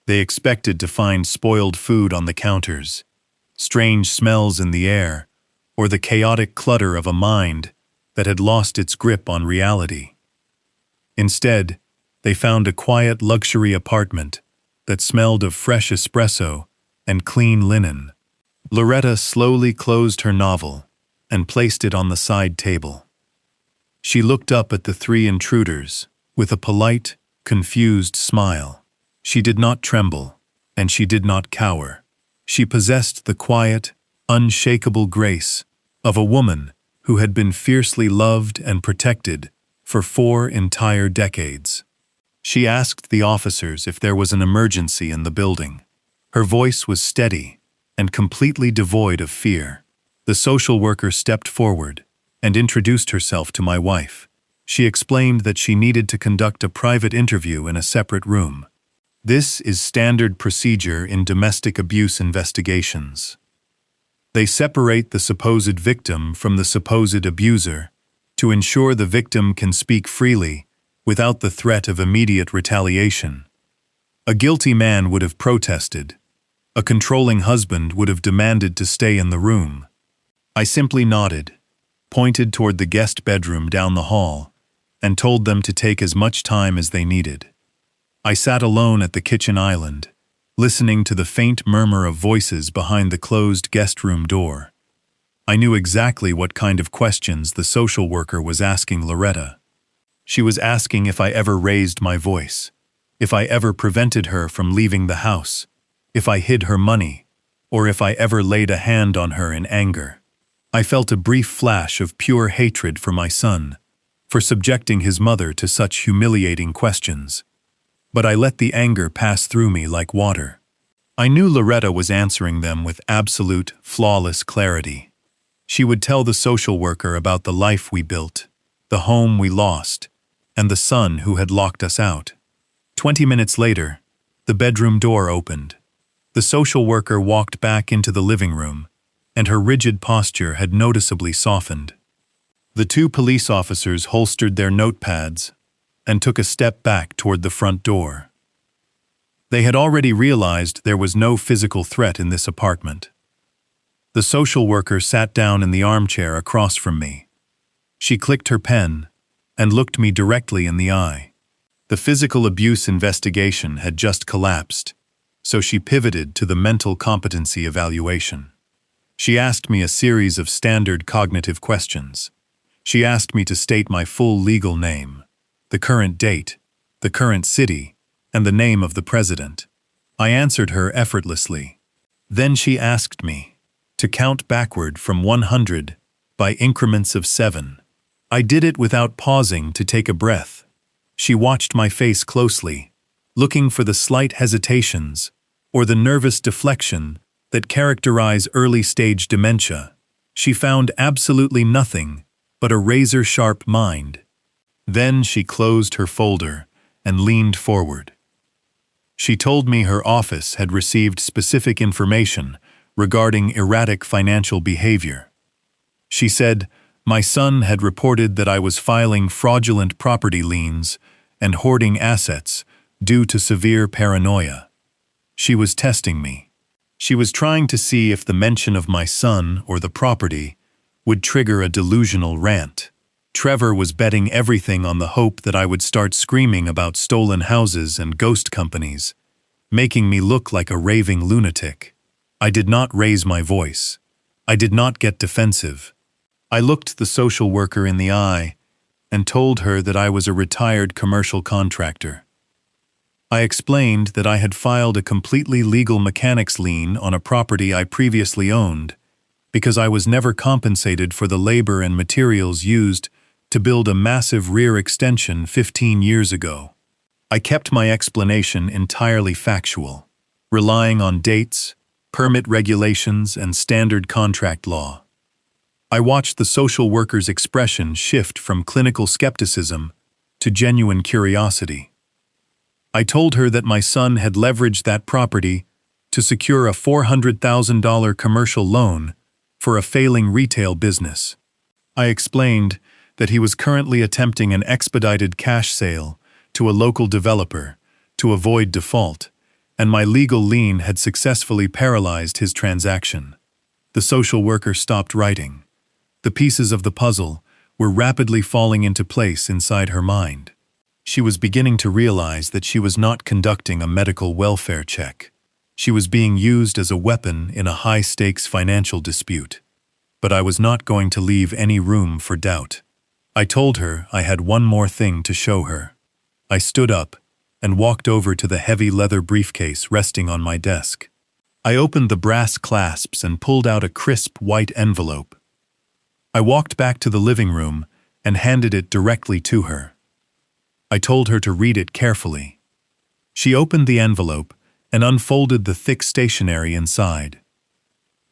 They expected to find spoiled food on the counters, strange smells in the air, or the chaotic clutter of a mind that had lost its grip on reality. Instead, they found a quiet luxury apartment that smelled of fresh espresso and clean linen. Loretta slowly closed her novel and placed it on the side table. She looked up at the three intruders with a polite, confused smile. She did not tremble, and she did not cower. She possessed the quiet, unshakable grace of a woman who had been fiercely loved and protected for 4 entire decades. She asked the officers if there was an emergency in the building. Her voice was steady and completely devoid of fear. The social worker stepped forward and introduced herself to my wife. She explained that she needed to conduct a private interview in a separate room. This is standard procedure in domestic abuse investigations. They separate the supposed victim from the supposed abuser to ensure the victim can speak freely without the threat of immediate retaliation. A guilty man would have protested. A controlling husband would have demanded to stay in the room. I simply nodded, pointed toward the guest bedroom down the hall, and told them to take as much time as they needed. I sat alone at the kitchen island, listening to the faint murmur of voices behind the closed guest room door. I knew exactly what kind of questions the social worker was asking Loretta. She was asking if I ever raised my voice, if I ever prevented her from leaving the house, if I hid her money, or if I ever laid a hand on her in anger. I felt a brief flash of pure hatred for my son, for subjecting his mother to such humiliating questions. But I let the anger pass through me like water. I knew Loretta was answering them with absolute, flawless clarity. She would tell the social worker about the life we built, the home we lost, and the son who had locked us out. 20 minutes later, the bedroom door opened. The social worker walked back into the living room, and her rigid posture had noticeably softened. The two police officers holstered their notepads and took a step back toward the front door. They had already realized there was no physical threat in this apartment. The social worker sat down in the armchair across from me. She clicked her pen and looked me directly in the eye. The physical abuse investigation had just collapsed, so she pivoted to the mental competency evaluation. She asked me a series of standard cognitive questions. She asked me to state my full legal name, the current date, the current city, and the name of the president. I answered her effortlessly. Then she asked me to count backward from 100 by increments of 7. I did it without pausing to take a breath. She watched my face closely, looking for the slight hesitations or the nervous deflection that characterize early-stage dementia. She found absolutely nothing but a razor-sharp mind. Then she closed her folder and leaned forward. She told me her office had received specific information regarding erratic financial behavior. She said, "My son had reported that I was filing fraudulent property liens and hoarding assets due to severe paranoia." She was testing me. She was trying to see if the mention of my son or the property would trigger a delusional rant. Trevor was betting everything on the hope that I would start screaming about stolen houses and ghost companies, making me look like a raving lunatic. I did not raise my voice. I did not get defensive. I looked the social worker in the eye and told her that I was a retired commercial contractor. I explained that I had filed a completely legal mechanics lien on a property I previously owned because I was never compensated for the labor and materials used to build a massive rear extension 15 years ago. I kept my explanation entirely factual, relying on dates, permit regulations, and standard contract law. I watched the social worker's expression shift from clinical skepticism to genuine curiosity. I told her that my son had leveraged that property to secure a $400,000 commercial loan for a failing retail business. I explained that he was currently attempting an expedited cash sale to a local developer to avoid default, and my legal lien had successfully paralyzed his transaction. The social worker stopped writing. The pieces of the puzzle were rapidly falling into place inside her mind. She was beginning to realize that she was not conducting a medical welfare check. She was being used as a weapon in a high-stakes financial dispute. But I was not going to leave any room for doubt. I told her I had one more thing to show her. I stood up and walked over to the heavy leather briefcase resting on my desk. I opened the brass clasps and pulled out a crisp white envelope. I walked back to the living room and handed it directly to her. I told her to read it carefully. She opened the envelope and unfolded the thick stationery inside.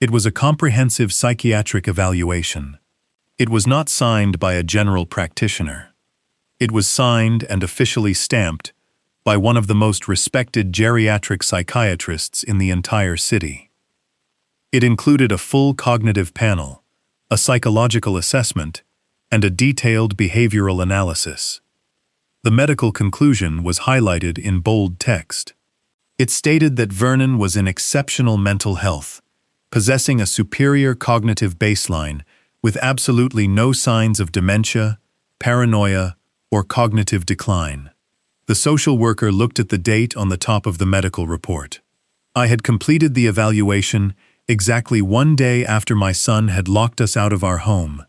It was a comprehensive psychiatric evaluation. It was not signed by a general practitioner. It was signed and officially stamped by one of the most respected geriatric psychiatrists in the entire city. It included a full cognitive panel, a psychological assessment, and a detailed behavioral analysis. The medical conclusion was highlighted in bold text. It stated that Vernon was in exceptional mental health, possessing a superior cognitive baseline with absolutely no signs of dementia, paranoia, or cognitive decline. The social worker looked at the date on the top of the medical report. I had completed the evaluation exactly 1 day after my son had locked us out of our home.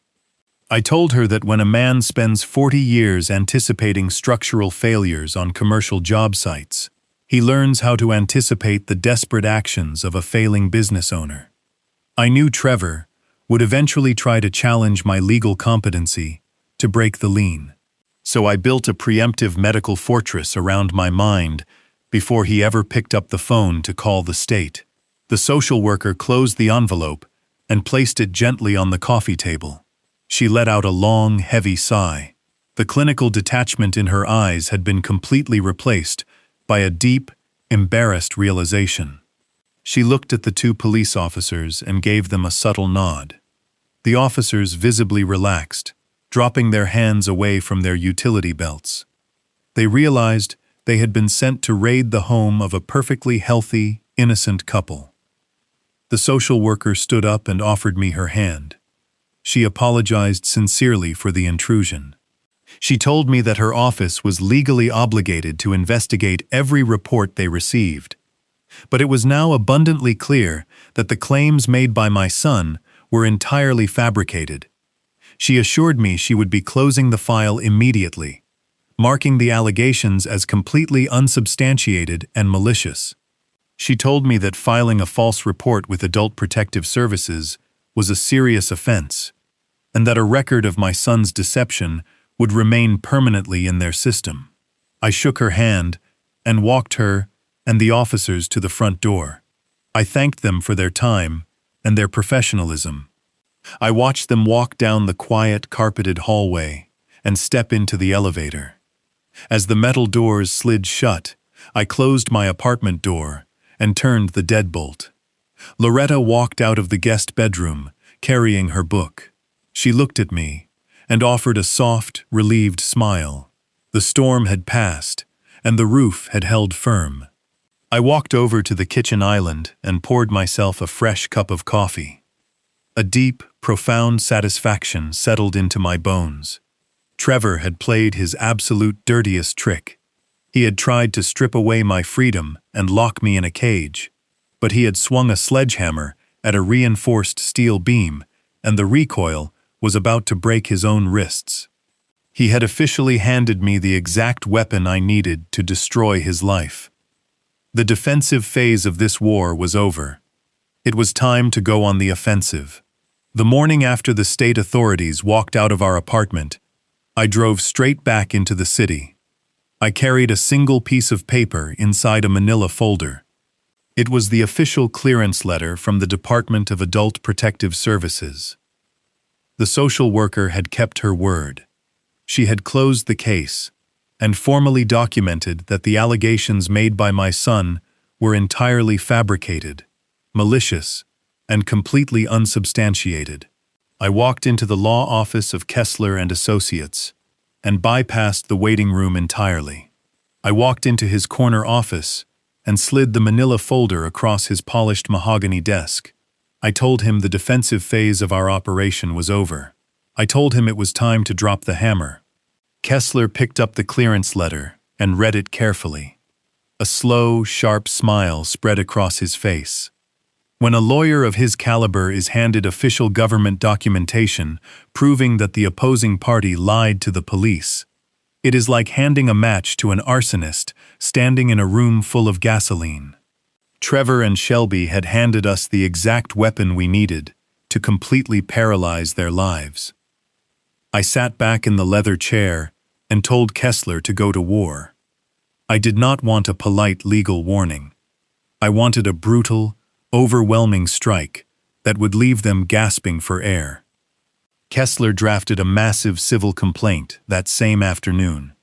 I told her that when a man spends 40 years anticipating structural failures on commercial job sites, he learns how to anticipate the desperate actions of a failing business owner. I knew Trevor would eventually try to challenge my legal competency to break the lien. So I built a preemptive medical fortress around my mind before he ever picked up the phone to call the state. The social worker closed the envelope and placed it gently on the coffee table. She let out a long, heavy sigh. The clinical detachment in her eyes had been completely replaced by a deep, embarrassed realization. She looked at the 2 police officers and gave them a subtle nod. The officers visibly relaxed, dropping their hands away from their utility belts. They realized they had been sent to raid the home of a perfectly healthy, innocent couple. The social worker stood up and offered me her hand. She apologized sincerely for the intrusion. She told me that her office was legally obligated to investigate every report they received. But it was now abundantly clear that the claims made by my son were entirely fabricated. She assured me she would be closing the file immediately, marking the allegations as completely unsubstantiated and malicious. She told me that filing a false report with Adult Protective Services was a serious offense, and that a record of my son's deception would remain permanently in their system. I shook her hand and walked her and the officers to the front door. I thanked them for their time and their professionalism. I watched them walk down the quiet, carpeted hallway and step into the elevator. As the metal doors slid shut, I closed my apartment door and turned the deadbolt. Loretta walked out of the guest bedroom, carrying her book. She looked at me and offered a soft, relieved smile. The storm had passed, and the roof had held firm. I walked over to the kitchen island and poured myself a fresh cup of coffee. A deep, profound satisfaction settled into my bones. Trevor had played his absolute dirtiest trick. He had tried to strip away my freedom and lock me in a cage, but he had swung a sledgehammer at a reinforced steel beam, and the recoil was about to break his own wrists. He had officially handed me the exact weapon I needed to destroy his life. The defensive phase of this war was over. It was time to go on the offensive. The morning after the state authorities walked out of our apartment, I drove straight back into the city. I carried a single piece of paper inside a manila folder. It was the official clearance letter from the Department of Adult Protective Services. The social worker had kept her word. She had closed the case and formally documented that the allegations made by my son were entirely fabricated, malicious, and completely unsubstantiated. I walked into the law office of Kessler and Associates and bypassed the waiting room entirely. I walked into his corner office and slid the manila folder across his polished mahogany desk. I told him the defensive phase of our operation was over. I told him it was time to drop the hammer. Kessler picked up the clearance letter and read it carefully. A slow, sharp smile spread across his face. When a lawyer of his caliber is handed official government documentation proving that the opposing party lied to the police, it is like handing a match to an arsonist standing in a room full of gasoline. Trevor and Shelby had handed us the exact weapon we needed to completely paralyze their lives. I sat back in the leather chair and told Kessler to go to war. I did not want a polite legal warning. I wanted a brutal, overwhelming strike that would leave them gasping for air. Kessler drafted a massive civil complaint that same afternoon.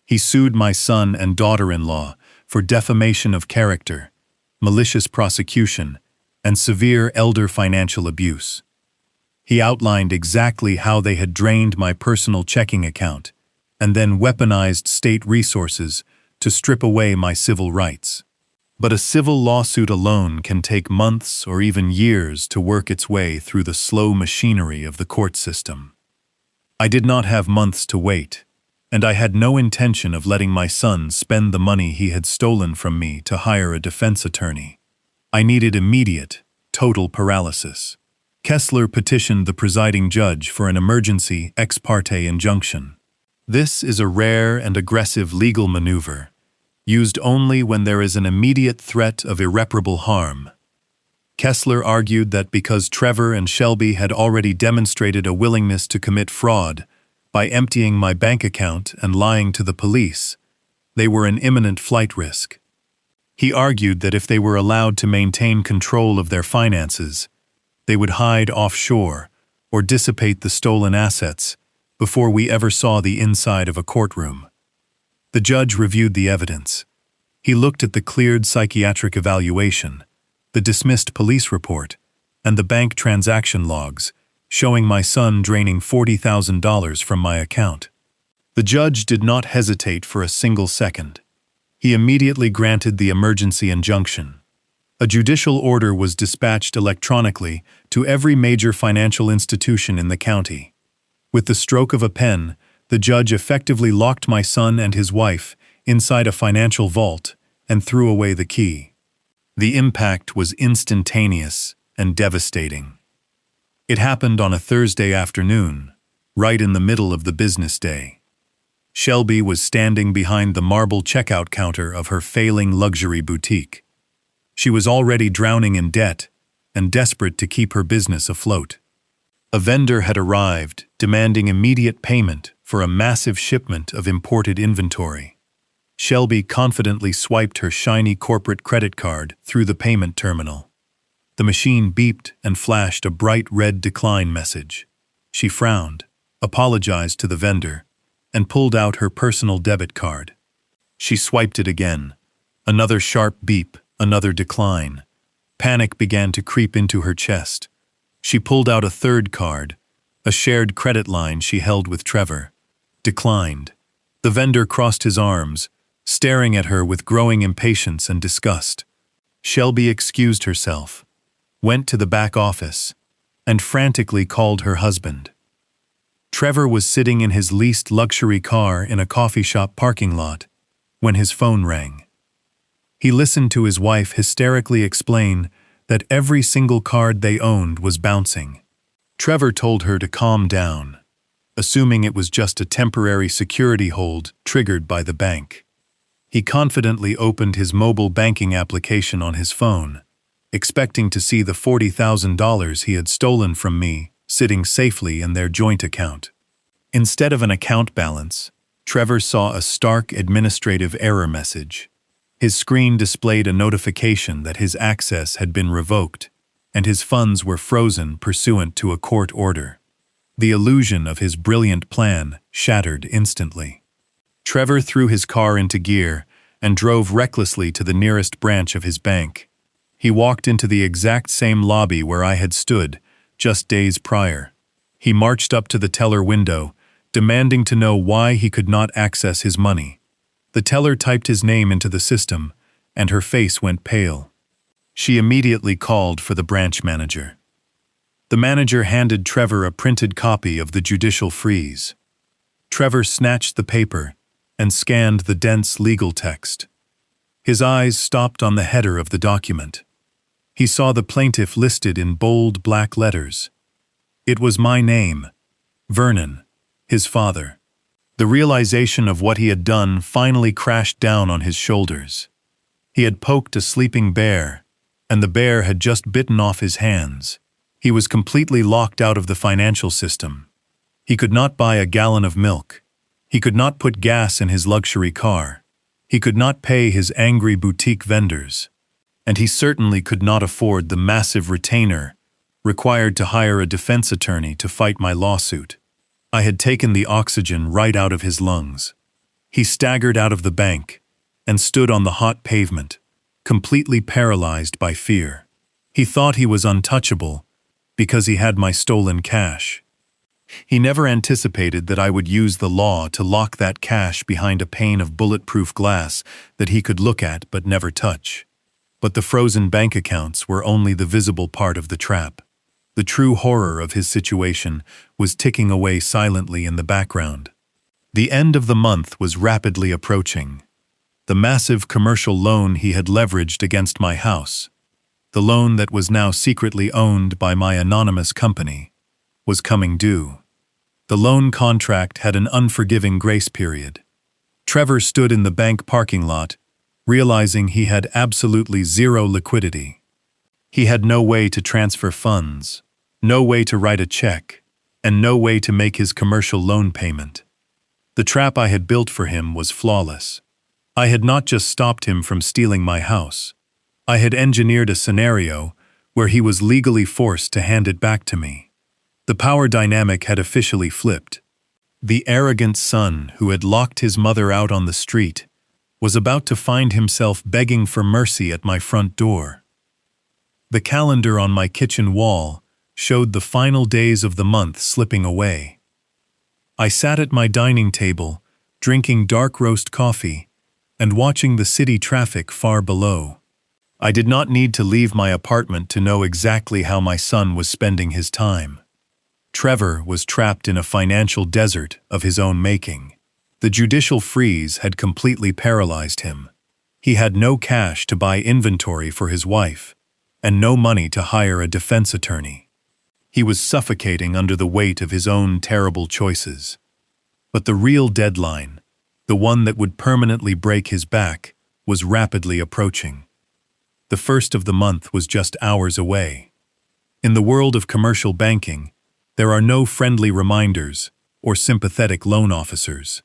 He sued my son and daughter-in-law for defamation of character, malicious prosecution, and severe elder financial abuse. He outlined exactly how they had drained my personal checking account and then weaponized state resources to strip away my civil rights. But a civil lawsuit alone can take months or even years to work its way through the slow machinery of the court system. I did not have months to wait, and I had no intention of letting my son spend the money he had stolen from me to hire a defense attorney. I needed immediate, total paralysis. Kessler petitioned the presiding judge for an emergency ex parte injunction. This is a rare and aggressive legal maneuver, used only when there is an immediate threat of irreparable harm. Kessler argued that because Trevor and Shelby had already demonstrated a willingness to commit fraud by emptying my bank account and lying to the police, they were an imminent flight risk. He argued that if they were allowed to maintain control of their finances, they would hide offshore or dissipate the stolen assets before we ever saw the inside of a courtroom. The judge reviewed the evidence. He looked at the cleared psychiatric evaluation, the dismissed police report, and the bank transaction logs, showing my son draining $40,000 from my account. The judge did not hesitate for a single second. He immediately granted the emergency injunction. A judicial order was dispatched electronically to every major financial institution in the county. With the stroke of a pen, the judge effectively locked my son and his wife inside a financial vault and threw away the key. The impact was instantaneous and devastating. It happened on a Thursday afternoon, right in the middle of the business day. Shelby was standing behind the marble checkout counter of her failing luxury boutique. She was already drowning in debt and desperate to keep her business afloat. A vendor had arrived, demanding immediate payment for a massive shipment of imported inventory. Shelby confidently swiped her shiny corporate credit card through the payment terminal. The machine beeped and flashed a bright red decline message. She frowned, apologized to the vendor, and pulled out her personal debit card. She swiped it again. Another sharp beep, another decline. Panic began to creep into her chest. She pulled out a third card, a shared credit line she held with Trevor. Declined. The vendor crossed his arms, staring at her with growing impatience and disgust. Shelby excused herself, went to the back office, and frantically called her husband. Trevor was sitting in his leased luxury car in a coffee shop parking lot when his phone rang. He listened to his wife hysterically explain that every single card they owned was bouncing. Trevor told her to calm down, assuming it was just a temporary security hold triggered by the bank. He confidently opened his mobile banking application on his phone, expecting to see the $40,000 he had stolen from me sitting safely in their joint account. Instead of an account balance, Trevor saw a stark administrative error message. His screen displayed a notification that his access had been revoked, and his funds were frozen pursuant to a court order. The illusion of his brilliant plan shattered instantly. Trevor threw his car into gear and drove recklessly to the nearest branch of his bank. He walked into the exact same lobby where I had stood just days prior. He marched up to the teller window, demanding to know why he could not access his money. The teller typed his name into the system, and her face went pale. She immediately called for the branch manager. The manager handed Trevor a printed copy of the judicial freeze. Trevor snatched the paper and scanned the dense legal text. His eyes stopped on the header of the document. He saw the plaintiff listed in bold black letters. It was my name, Vernon, his father. The realization of what he had done finally crashed down on his shoulders. He had poked a sleeping bear, and the bear had just bitten off his hands. He was completely locked out of the financial system. He could not buy a gallon of milk. He could not put gas in his luxury car. He could not pay his angry boutique vendors. And he certainly could not afford the massive retainer required to hire a defense attorney to fight my lawsuit. I had taken the oxygen right out of his lungs. He staggered out of the bank and stood on the hot pavement, completely paralyzed by fear. He thought he was untouchable because he had my stolen cash. He never anticipated that I would use the law to lock that cash behind a pane of bulletproof glass that he could look at but never touch. But the frozen bank accounts were only the visible part of the trap. The true horror of his situation was ticking away silently in the background. The end of the month was rapidly approaching. The massive commercial loan he had leveraged against my house, the loan that was now secretly owned by my anonymous company, was coming due. The loan contract had an unforgiving grace period. Trevor stood in the bank parking lot, realizing he had absolutely zero liquidity. He had no way to transfer funds, no way to write a check, and no way to make his commercial loan payment. The trap I had built for him was flawless. I had not just stopped him from stealing my house. I had engineered a scenario where he was legally forced to hand it back to me. The power dynamic had officially flipped. The arrogant son who had locked his mother out on the street was about to find himself begging for mercy at my front door. The calendar on my kitchen wall showed the final days of the month slipping away. I sat at my dining table, drinking dark roast coffee and watching the city traffic far below. I did not need to leave my apartment to know exactly how my son was spending his time. Trevor was trapped in a financial desert of his own making. The judicial freeze had completely paralyzed him. He had no cash to buy inventory for his wife, and no money to hire a defense attorney. He was suffocating under the weight of his own terrible choices. But the real deadline, the one that would permanently break his back, was rapidly approaching. The first of the month was just hours away. In the world of commercial banking, there are no friendly reminders or sympathetic loan officers.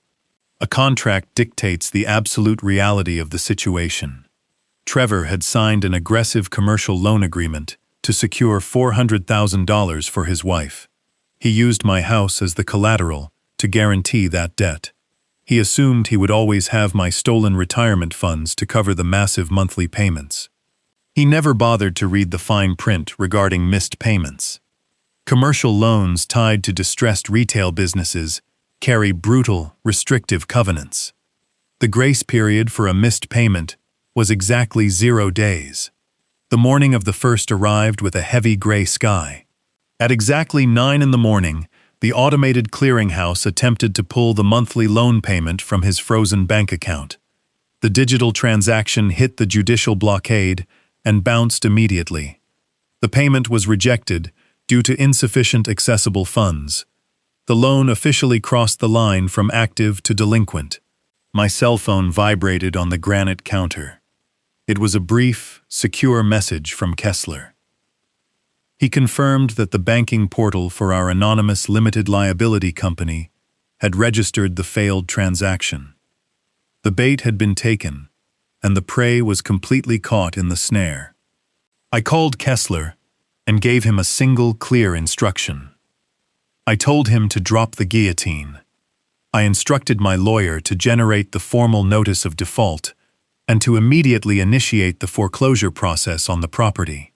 A contract dictates the absolute reality of the situation. Trevor had signed an aggressive commercial loan agreement to secure $400,000 for his wife. He used my house as the collateral to guarantee that debt. He assumed he would always have my stolen retirement funds to cover the massive monthly payments. He never bothered to read the fine print regarding missed payments. Commercial loans tied to distressed retail businesses carry brutal, restrictive covenants. The grace period for a missed payment was exactly 0 days. The morning of the first arrived with a heavy gray sky. At exactly 9 a.m, the automated clearinghouse attempted to pull the monthly loan payment from his frozen bank account. The digital transaction hit the judicial blockade and bounced immediately. The payment was rejected due to insufficient accessible funds. The loan officially crossed the line from active to delinquent. My cell phone vibrated on the granite counter. It was a brief, secure message from Kessler. He confirmed that the banking portal for our anonymous limited liability company had registered the failed transaction. The bait had been taken, and the prey was completely caught in the snare. I called Kessler and gave him a single clear instruction. I told him to drop the guillotine. I instructed my lawyer to generate the formal notice of default and to immediately initiate the foreclosure process on the property.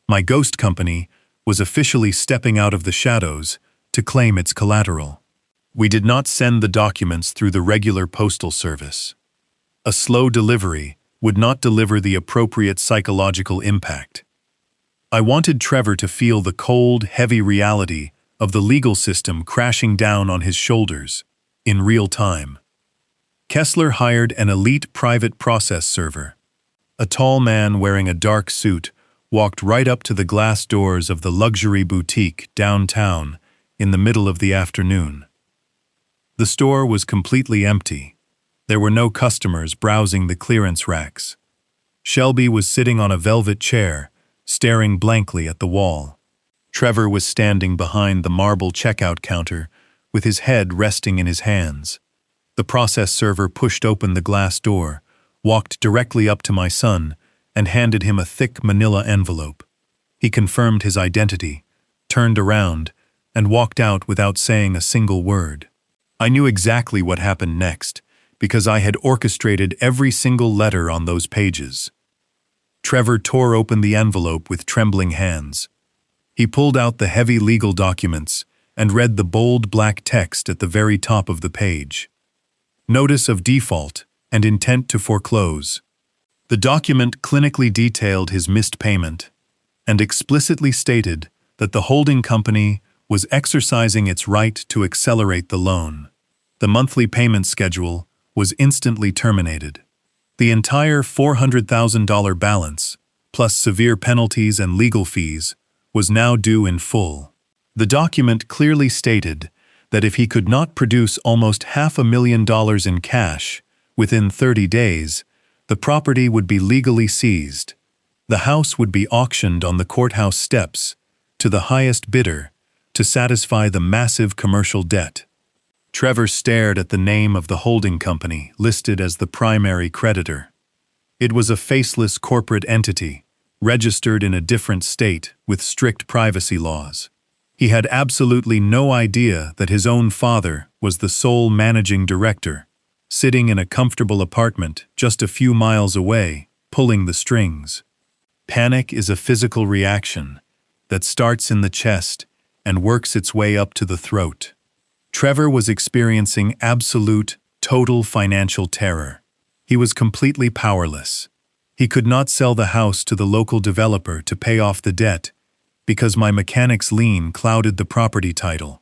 My ghost company was officially stepping out of the shadows to claim its collateral. We did not send the documents through the regular postal service. A slow delivery would not deliver the appropriate psychological impact. I wanted Trevor to feel the cold, heavy reality of the legal system crashing down on his shoulders in real time. Kessler hired an elite private process server. A tall man wearing a dark suit walked right up to the glass doors of the luxury boutique downtown in the middle of the afternoon. The store was completely empty. There were no customers browsing the clearance racks. Shelby was sitting on a velvet chair, staring blankly at the wall. Trevor was standing behind the marble checkout counter with his head resting in his hands. The process server pushed open the glass door, walked directly up to my son, and handed him a thick manila envelope. He confirmed his identity, turned around, and walked out without saying a single word. I knew exactly what happened next, because I had orchestrated every single letter on those pages. Trevor tore open the envelope with trembling hands. He pulled out the heavy legal documents and read the bold black text at the very top of the page. Notice of default and intent to foreclose. The document clinically detailed his missed payment and explicitly stated that the holding company was exercising its right to accelerate the loan. The monthly payment schedule was instantly terminated. The entire $400,000 balance, plus severe penalties and legal fees, was now due in full. The document clearly stated that if he could not produce almost $500,000 in cash within 30 days, the property would be legally seized. The house would be auctioned on the courthouse steps to the highest bidder to satisfy the massive commercial debt. Trevor stared at the name of the holding company listed as the primary creditor. It was a faceless corporate entity, registered in a different state with strict privacy laws. He had absolutely no idea that his own father was the sole managing director, sitting in a comfortable apartment just a few miles away, pulling the strings. Panic is a physical reaction that starts in the chest and works its way up to the throat. Trevor was experiencing absolute, total financial terror. He was completely powerless. He could not sell the house to the local developer to pay off the debt because my mechanic's lien clouded the property title.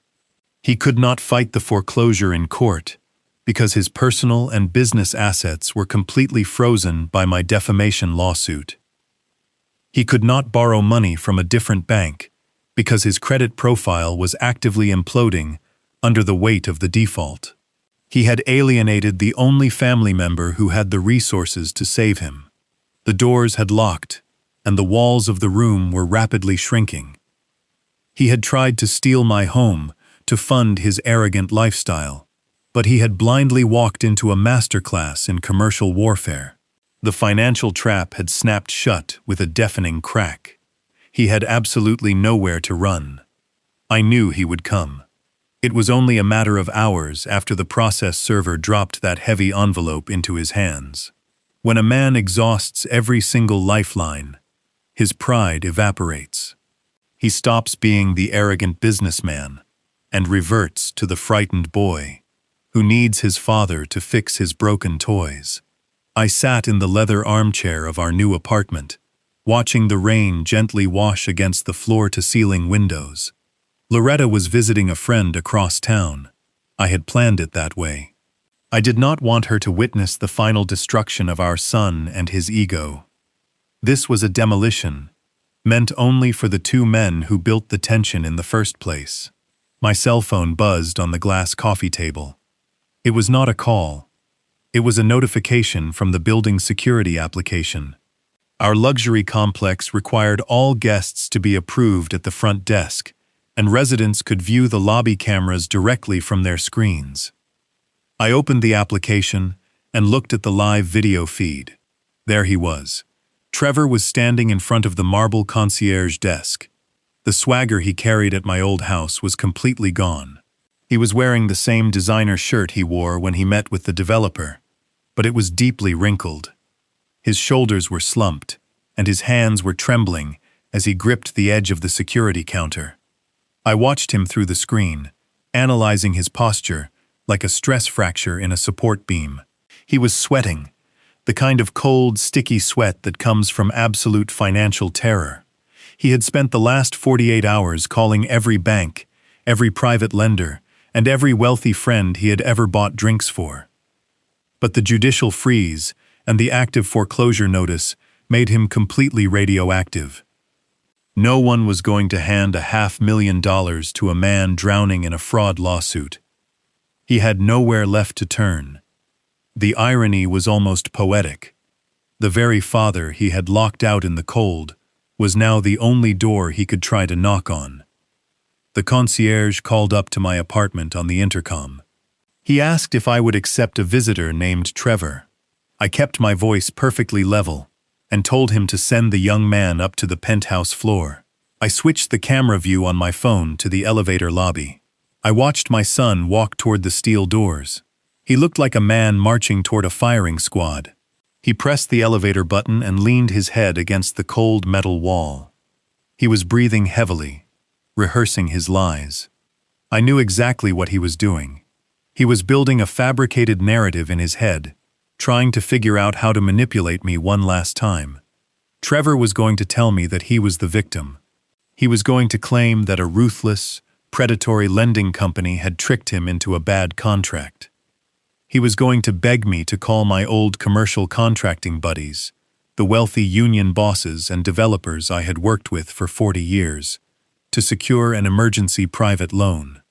He could not fight the foreclosure in court because his personal and business assets were completely frozen by my defamation lawsuit. He could not borrow money from a different bank because his credit profile was actively imploding under the weight of the default. He had alienated the only family member who had the resources to save him. The doors had locked, and the walls of the room were rapidly shrinking. He had tried to steal my home to fund his arrogant lifestyle, but he had blindly walked into a masterclass in commercial warfare. The financial trap had snapped shut with a deafening crack. He had absolutely nowhere to run. I knew he would come. It was only a matter of hours after the process server dropped that heavy envelope into his hands. When a man exhausts every single lifeline, his pride evaporates. He stops being the arrogant businessman and reverts to the frightened boy who needs his father to fix his broken toys. I sat in the leather armchair of our new apartment, watching the rain gently wash against the floor-to-ceiling windows. Loretta was visiting a friend across town. I had planned it that way. I did not want her to witness the final destruction of our son and his ego. This was a demolition, meant only for the two men who built the tension in the first place. My cell phone buzzed on the glass coffee table. It was not a call. It was a notification from the building security application. Our luxury complex required all guests to be approved at the front desk, and residents could view the lobby cameras directly from their screens. I opened the application and looked at the live video feed. There he was. Trevor was standing in front of the marble concierge desk. The swagger he carried at my old house was completely gone. He was wearing the same designer shirt he wore when he met with the developer, but it was deeply wrinkled. His shoulders were slumped, and his hands were trembling as he gripped the edge of the security counter. I watched him through the screen, analyzing his posture like a stress fracture in a support beam. He was sweating, the kind of cold, sticky sweat that comes from absolute financial terror. He had spent the last 48 hours calling every bank, every private lender, and every wealthy friend he had ever bought drinks for. But the judicial freeze and the active foreclosure notice made him completely radioactive. No one was going to hand $500,000 to a man drowning in a fraud lawsuit. He had nowhere left to turn. The irony was almost poetic. The very father he had locked out in the cold was now the only door he could try to knock on. The concierge called up to my apartment on the intercom. He asked if I would accept a visitor named Trevor. I kept my voice perfectly level and told him to send the young man up to the penthouse floor. I switched the camera view on my phone to the elevator lobby. I watched my son walk toward the steel doors. He looked like a man marching toward a firing squad. He pressed the elevator button and leaned his head against the cold metal wall. He was breathing heavily, rehearsing his lies. I knew exactly what he was doing. He was building a fabricated narrative in his head, trying to figure out how to manipulate me one last time. Trevor was going to tell me that he was the victim. He was going to claim that a ruthless, predatory lending company had tricked him into a bad contract. He was going to beg me to call my old commercial contracting buddies, the wealthy union bosses and developers I had worked with for 40 years, to secure an emergency private loan.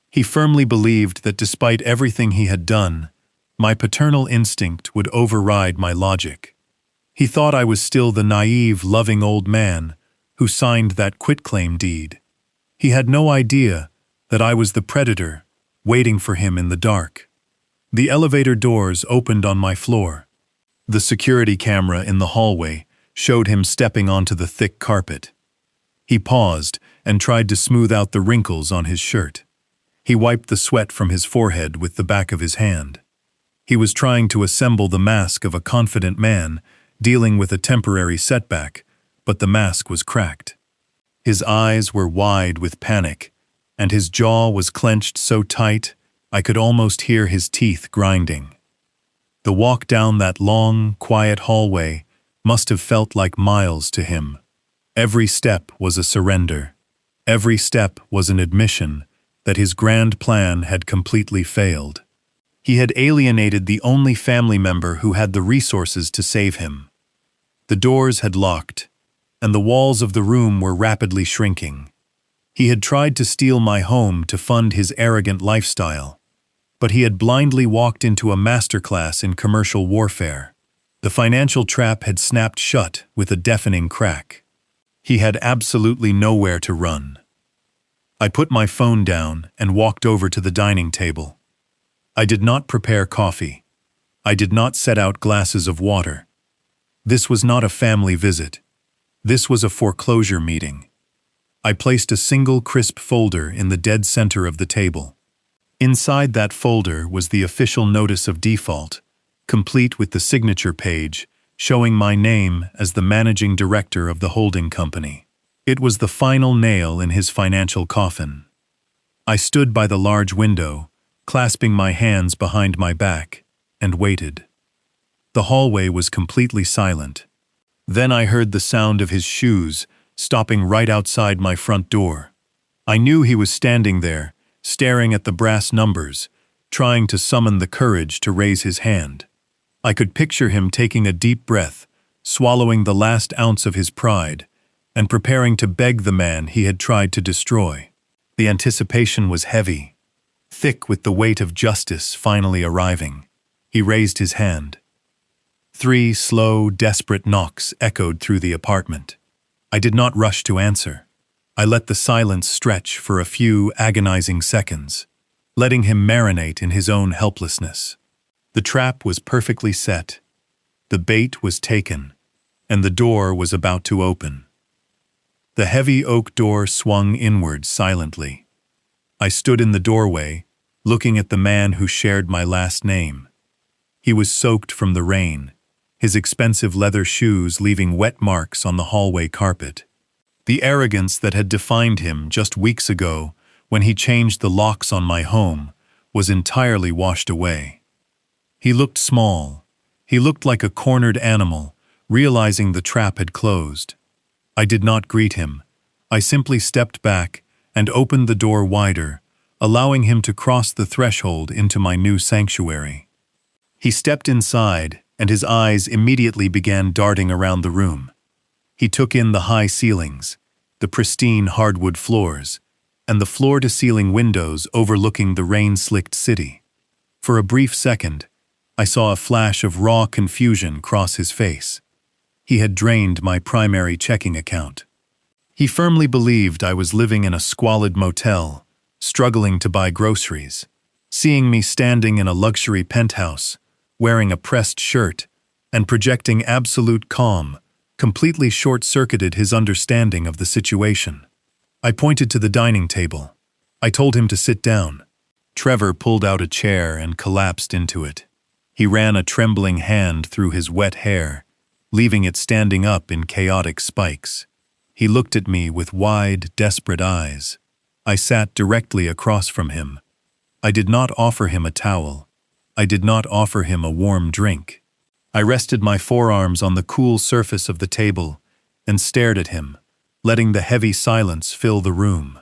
He firmly believed that despite everything he had done, my paternal instinct would override my logic. He thought I was still the naive, loving old man who signed that quitclaim deed. He had no idea that I was the predator waiting for him in the dark. The elevator doors opened on my floor. The security camera in the hallway showed him stepping onto the thick carpet. He paused and tried to smooth out the wrinkles on his shirt. He wiped the sweat from his forehead with the back of his hand. He was trying to assemble the mask of a confident man dealing with a temporary setback, but the mask was cracked. His eyes were wide with panic, and his jaw was clenched so tight I could almost hear his teeth grinding. The walk down that long, quiet hallway must have felt like miles to him. Every step was a surrender. Every step was an admission that his grand plan had completely failed. He had alienated the only family member who had the resources to save him. The doors had locked, and the walls of the room were rapidly shrinking. He had tried to steal my home to fund his arrogant lifestyle, but he had blindly walked into a masterclass in commercial warfare. The financial trap had snapped shut with a deafening crack. He had absolutely nowhere to run. I put my phone down and walked over to the dining table. I did not prepare coffee. I did not set out glasses of water. This was not a family visit. This was a foreclosure meeting. I placed a single crisp folder in the dead center of the table. Inside that folder was the official notice of default, complete with the signature page showing my name as the managing director of the holding company. It was the final nail in his financial coffin. I stood by the large window, clasping my hands behind my back, and waited. The hallway was completely silent. Then I heard the sound of his shoes stopping right outside my front door. I knew he was standing there, staring at the brass numbers, trying to summon the courage to raise his hand. I could picture him taking a deep breath, swallowing the last ounce of his pride, and preparing to beg the man he had tried to destroy. The anticipation was heavy, thick with the weight of justice finally arriving. He raised his hand. 3 slow, desperate knocks echoed through the apartment. I did not rush to answer. I let the silence stretch for a few agonizing seconds, letting him marinate in his own helplessness. The trap was perfectly set. The bait was taken, and the door was about to open. The heavy oak door swung inward silently. I stood in the doorway, looking at the man who shared my last name. He was soaked from the rain, his expensive leather shoes leaving wet marks on the hallway carpet. The arrogance that had defined him just weeks ago when he changed the locks on my home was entirely washed away. He looked small. He looked like a cornered animal, realizing the trap had closed. I did not greet him. I simply stepped back and opened the door wider, allowing him to cross the threshold into my new sanctuary. He stepped inside, and his eyes immediately began darting around the room. He took in the high ceilings, the pristine hardwood floors, and the floor-to-ceiling windows overlooking the rain-slicked city. For a brief second, I saw a flash of raw confusion cross his face. He had drained my primary checking account. He firmly believed I was living in a squalid motel, struggling to buy groceries. Seeing me standing in a luxury penthouse, wearing a pressed shirt, and projecting absolute calm, completely short-circuited his understanding of the situation. I pointed to the dining table. I told him to sit down. Trevor pulled out a chair and collapsed into it. He ran a trembling hand through his wet hair, leaving it standing up in chaotic spikes. He looked at me with wide, desperate eyes. I sat directly across from him. I did not offer him a towel. I did not offer him a warm drink. I rested my forearms on the cool surface of the table and stared at him, letting the heavy silence fill the room.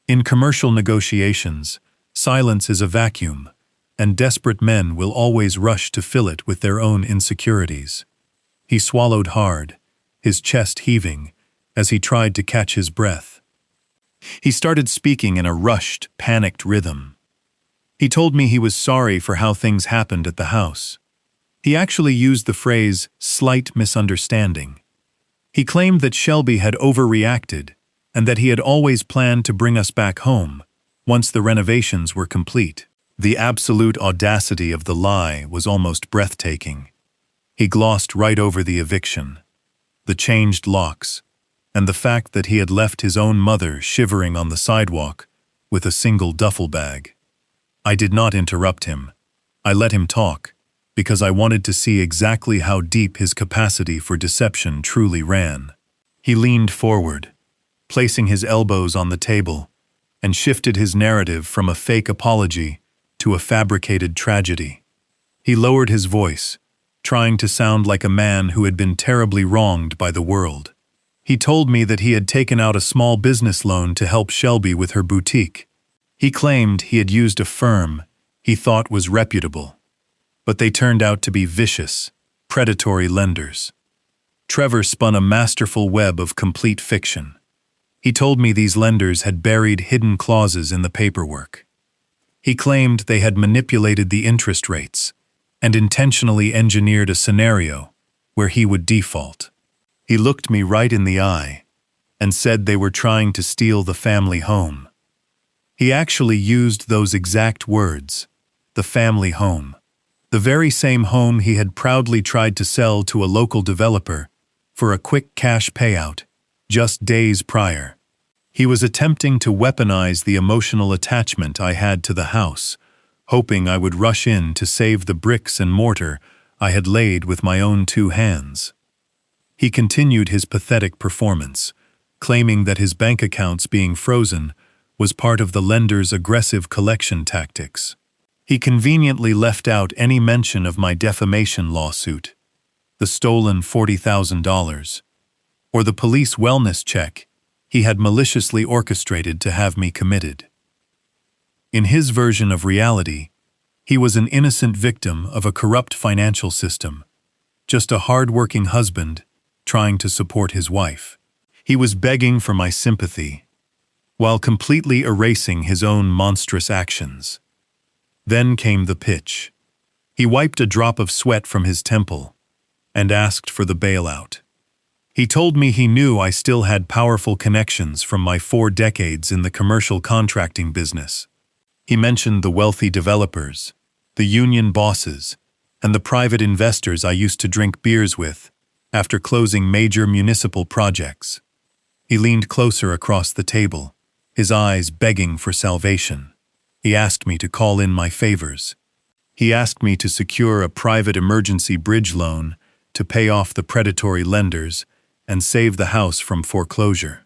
In commercial negotiations, silence is a vacuum, and desperate men will always rush to fill it with their own insecurities. He swallowed hard, his chest heaving, as he tried to catch his breath. He started speaking in a rushed, panicked rhythm. He told me he was sorry for how things happened at the house. He actually used the phrase, "slight misunderstanding." He claimed that Shelby had overreacted and that he had always planned to bring us back home once the renovations were complete. The absolute audacity of the lie was almost breathtaking. He glossed right over the eviction, the changed locks, and the fact that he had left his own mother shivering on the sidewalk with a single duffel bag. I did not interrupt him. I let him talk, because I wanted to see exactly how deep his capacity for deception truly ran. He leaned forward, placing his elbows on the table, and shifted his narrative from a fake apology to a fabricated tragedy. He lowered his voice, trying to sound like a man who had been terribly wronged by the world. He told me that he had taken out a small business loan to help Shelby with her boutique. He claimed he had used a firm he thought was reputable, but they turned out to be vicious, predatory lenders. Trevor spun a masterful web of complete fiction. He told me these lenders had buried hidden clauses in the paperwork. He claimed they had manipulated the interest rates and intentionally engineered a scenario where he would default. He looked me right in the eye and said they were trying to steal the family home. He actually used those exact words, the family home, the very same home he had proudly tried to sell to a local developer for a quick cash payout just days prior. He was attempting to weaponize the emotional attachment I had to the house, hoping I would rush in to save the bricks and mortar I had laid with my own 2 hands. He continued his pathetic performance, claiming that his bank accounts being frozen was part of the lender's aggressive collection tactics. He conveniently left out any mention of my defamation lawsuit, the stolen $40,000, or the police wellness check he had maliciously orchestrated to have me committed. In his version of reality, he was an innocent victim of a corrupt financial system, just a hard-working husband trying to support his wife. He was begging for my sympathy, while completely erasing his own monstrous actions. Then came the pitch. He wiped a drop of sweat from his temple and asked for the bailout. He told me he knew I still had powerful connections from my 4 decades in the commercial contracting business. He mentioned the wealthy developers, the union bosses, and the private investors I used to drink beers with after closing major municipal projects. He leaned closer across the table, his eyes begging for salvation. He asked me to call in my favors. He asked me to secure a private emergency bridge loan to pay off the predatory lenders and save the house from foreclosure.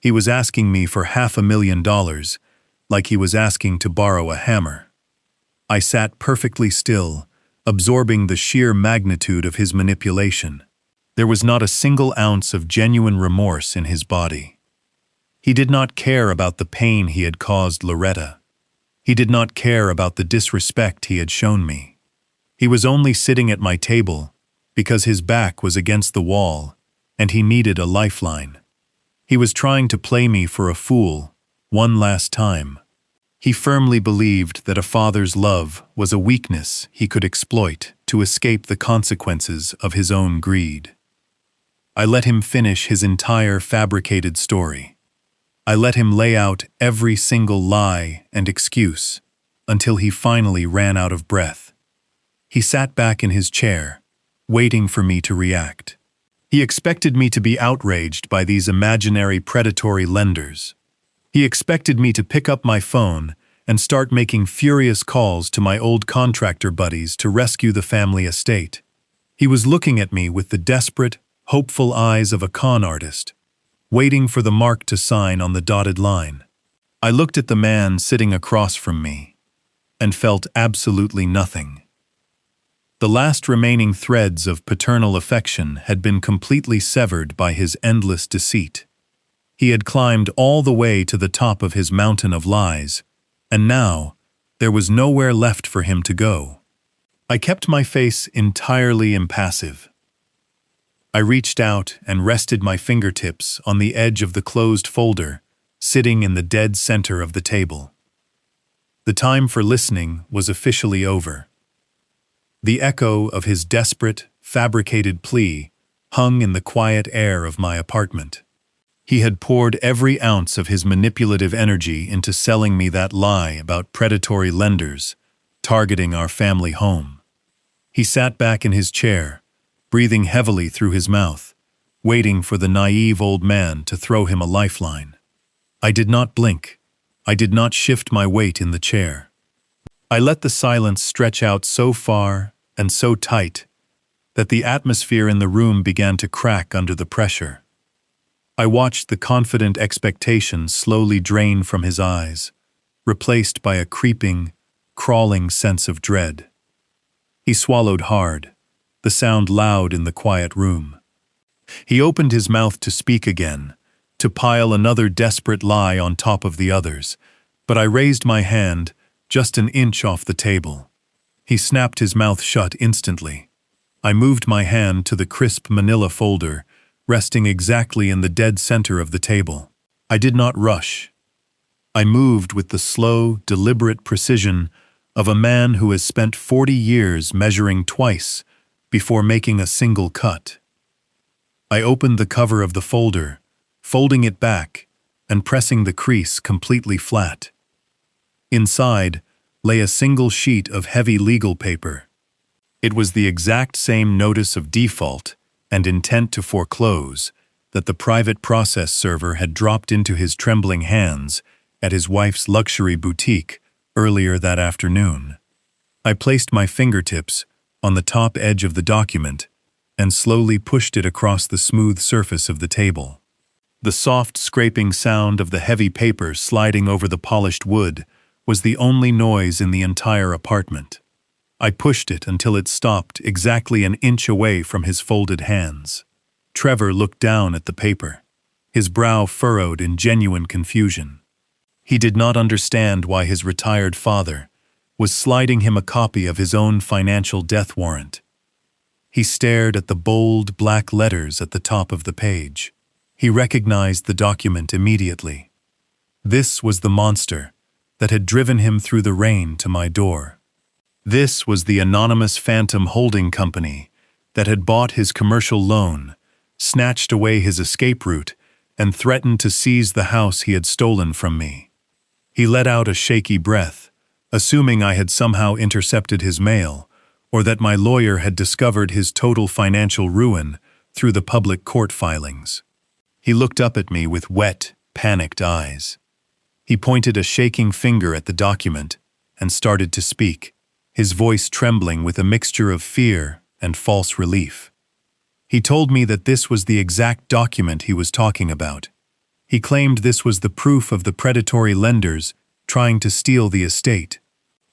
He was asking me for $500,000, like he was asking to borrow a hammer. I sat perfectly still, absorbing the sheer magnitude of his manipulation. There was not a single ounce of genuine remorse in his body. He did not care about the pain he had caused Loretta. He did not care about the disrespect he had shown me. He was only sitting at my table because his back was against the wall and he needed a lifeline. He was trying to play me for a fool one last time. He firmly believed that a father's love was a weakness he could exploit to escape the consequences of his own greed. I let him finish his entire fabricated story. I let him lay out every single lie and excuse until he finally ran out of breath. He sat back in his chair, waiting for me to react. He expected me to be outraged by these imaginary predatory lenders. He expected me to pick up my phone and start making furious calls to my old contractor buddies to rescue the family estate. He was looking at me with the desperate, hopeful eyes of a con artist, waiting for the mark to sign on the dotted line. I looked at the man sitting across from me and felt absolutely nothing. The last remaining threads of paternal affection had been completely severed by his endless deceit. He had climbed all the way to the top of his mountain of lies, and now there was nowhere left for him to go. I kept my face entirely impassive. I reached out and rested my fingertips on the edge of the closed folder, sitting in the dead center of the table. The time for listening was officially over. The echo of his desperate, fabricated plea hung in the quiet air of my apartment. He had poured every ounce of his manipulative energy into selling me that lie about predatory lenders targeting our family home. He sat back in his chair, breathing heavily through his mouth, waiting for the naive old man to throw him a lifeline. I did not blink. I did not shift my weight in the chair. I let the silence stretch out so far and so tight that the atmosphere in the room began to crack under the pressure. I watched the confident expectation slowly drain from his eyes, replaced by a creeping, crawling sense of dread. He swallowed hard, the sound loud in the quiet room. He opened his mouth to speak again, to pile another desperate lie on top of the others, but I raised my hand just an inch off the table. He snapped his mouth shut instantly. I moved my hand to the crisp manila folder, resting exactly in the dead center of the table. I did not rush. I moved with the slow, deliberate precision of a man who has spent 40 years measuring twice before making a single cut. I opened the cover of the folder, folding it back and pressing the crease completely flat. Inside lay a single sheet of heavy legal paper. It was the exact same notice of default and intent to foreclose that the private process server had dropped into his trembling hands at his wife's luxury boutique earlier that afternoon. I placed my fingertips on the top edge of the document and slowly pushed it across the smooth surface of the table. The soft scraping sound of the heavy paper sliding over the polished wood was the only noise in the entire apartment. I pushed it until it stopped exactly an inch away from his folded hands. Trevor looked down at the paper, his brow furrowed in genuine confusion. He did not understand why his retired father was sliding him a copy of his own financial death warrant. He stared at the bold black letters at the top of the page. He recognized the document immediately. This was the monster that had driven him through the rain to my door. This was the anonymous phantom holding company that had bought his commercial loan, snatched away his escape route, and threatened to seize the house he had stolen from me. He let out a shaky breath, assuming I had somehow intercepted his mail, or that my lawyer had discovered his total financial ruin through the public court filings. He looked up at me with wet, panicked eyes. He pointed a shaking finger at the document and started to speak, his voice trembling with a mixture of fear and false relief. He told me that this was the exact document he was talking about. He claimed this was the proof of the predatory lenders trying to steal the estate.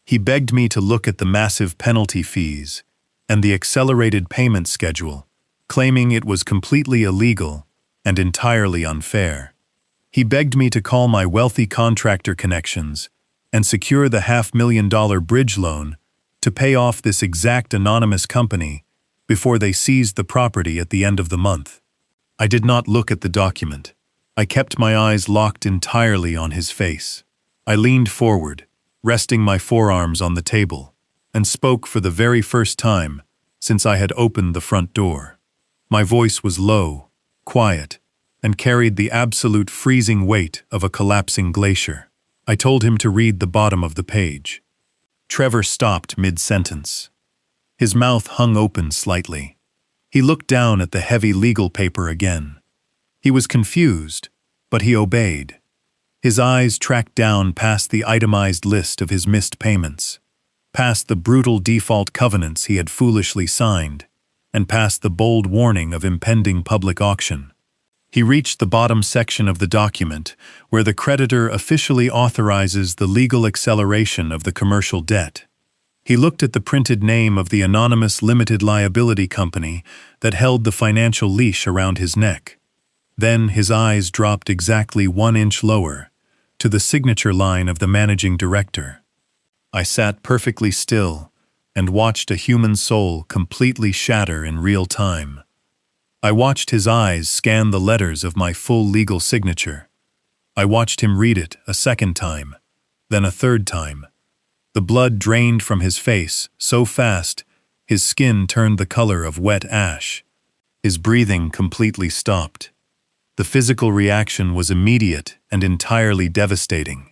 He begged me to look at the massive penalty fees and the accelerated payment schedule, claiming it was completely illegal and entirely unfair. He begged me to call my wealthy contractor connections and secure the $500,000 bridge loan to pay off this exact anonymous company before they seized the property at the end of the month. I did not look at the document. I kept my eyes locked entirely on his face. I leaned forward, resting my forearms on the table, and spoke for the very first time since I had opened the front door. My voice was low, quiet, and carried the absolute freezing weight of a collapsing glacier. I told him to read the bottom of the page. Trevor stopped mid-sentence. His mouth hung open slightly. He looked down at the heavy legal paper again. He was confused, but he obeyed. His eyes tracked down past the itemized list of his missed payments, past the brutal default covenants he had foolishly signed, and past the bold warning of impending public auction. He reached the bottom section of the document, where the creditor officially authorizes the legal acceleration of the commercial debt. He looked at the printed name of the anonymous limited liability company that held the financial leash around his neck. Then his eyes dropped exactly 1 inch lower, to the signature line of the managing director. I sat perfectly still and watched a human soul completely shatter in real time. I watched his eyes scan the letters of my full legal signature. I watched him read it a second time, then a third time. The blood drained from his face so fast, his skin turned the color of wet ash. His breathing completely stopped. The physical reaction was immediate and entirely devastating.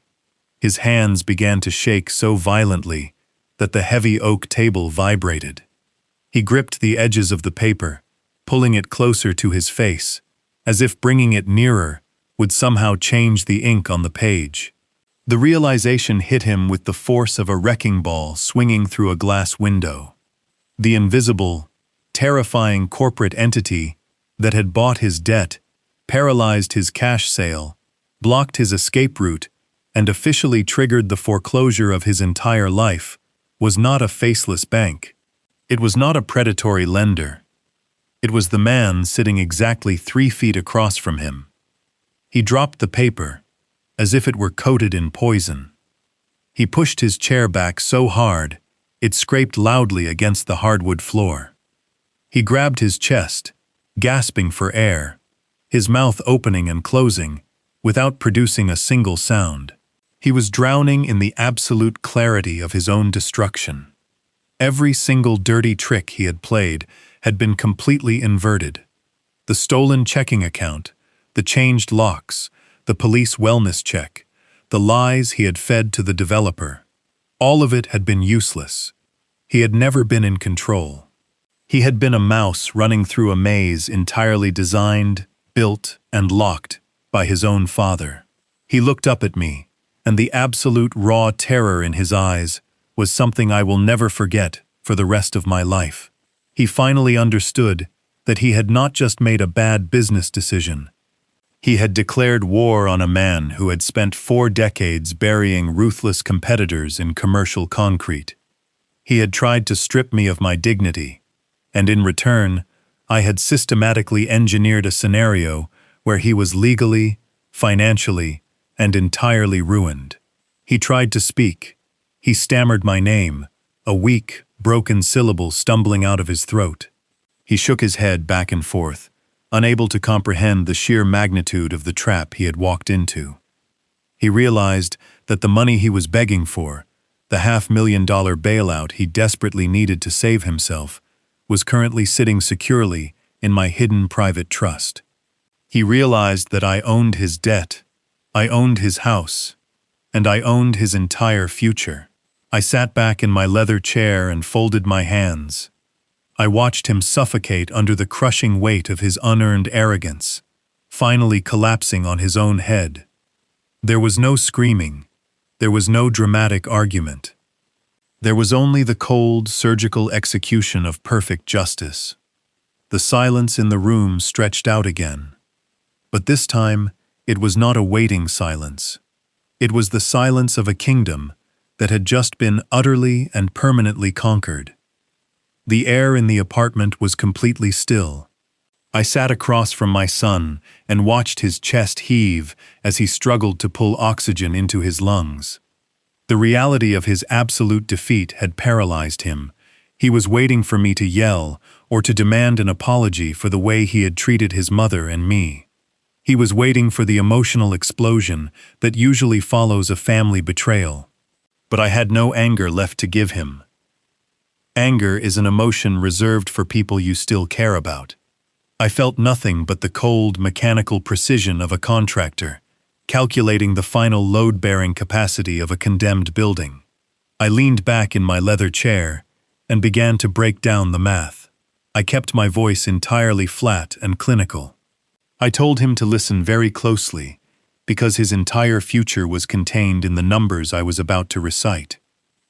His hands began to shake so violently that the heavy oak table vibrated. He gripped the edges of the paper, pulling it closer to his face, as if bringing it nearer would somehow change the ink on the page. The realization hit him with the force of a wrecking ball swinging through a glass window. The invisible, terrifying corporate entity that had bought his debt, paralyzed his cash sale, blocked his escape route, and officially triggered the foreclosure of his entire life, was not a faceless bank. It was not a predatory lender. It was the man sitting exactly 3 feet across from him. He dropped the paper, as if it were coated in poison. He pushed his chair back so hard, it scraped loudly against the hardwood floor. He grabbed his chest, gasping for air, his mouth opening and closing, without producing a single sound. He was drowning in the absolute clarity of his own destruction. Every single dirty trick he had played had been completely inverted. The stolen checking account, the changed locks, the police wellness check, the lies he had fed to the developer. All of it had been useless. He had never been in control. He had been a mouse running through a maze entirely designed, built, and locked by his own father. He looked up at me, and the absolute raw terror in his eyes was something I will never forget for the rest of my life. He finally understood that he had not just made a bad business decision. He had declared war on a man who had spent 4 decades burying ruthless competitors in commercial concrete. He had tried to strip me of my dignity, and in return, I had systematically engineered a scenario where he was legally, financially, and entirely ruined. He tried to speak. He stammered my name, a weak, broken syllable stumbling out of his throat. He shook his head back and forth, unable to comprehend the sheer magnitude of the trap he had walked into. He realized that the money he was begging for, the $500,000 bailout he desperately needed to save himself, was currently sitting securely in my hidden private trust. He realized that I owned his debt, I owned his house, and I owned his entire future. I sat back in my leather chair and folded my hands. I watched him suffocate under the crushing weight of his unearned arrogance, finally collapsing on his own head. There was no screaming. There was no dramatic argument. There was only the cold, surgical execution of perfect justice. The silence in the room stretched out again. But this time, it was not a waiting silence. It was the silence of a kingdom that had just been utterly and permanently conquered. The air in the apartment was completely still. I sat across from my son and watched his chest heave as he struggled to pull oxygen into his lungs. The reality of his absolute defeat had paralyzed him. He was waiting for me to yell or to demand an apology for the way he had treated his mother and me. He was waiting for the emotional explosion that usually follows a family betrayal. But I had no anger left to give him. Anger is an emotion reserved for people you still care about. I felt nothing but the cold, mechanical precision of a contractor, calculating the final load-bearing capacity of a condemned building. I leaned back in my leather chair and began to break down the math. I kept my voice entirely flat and clinical. I told him to listen very closely because his entire future was contained in the numbers I was about to recite.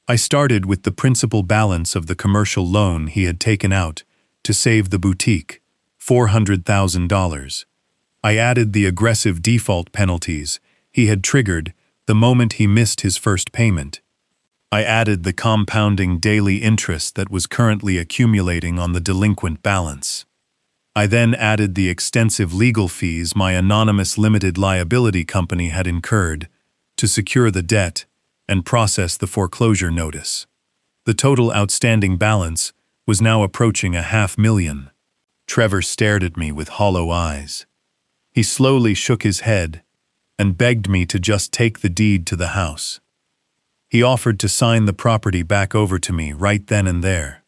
I started with the principal balance of the commercial loan he had taken out to save the boutique, $400,000. I added the aggressive default penalties he had triggered the moment he missed his first payment. I added the compounding daily interest that was currently accumulating on the delinquent balance. I then added the extensive legal fees my anonymous limited liability company had incurred to secure the debt and process the foreclosure notice. The total outstanding balance was now approaching $500,000. Trevor stared at me with hollow eyes. He slowly shook his head and begged me to just take the deed to the house. He offered to sign the property back over to me right then and there.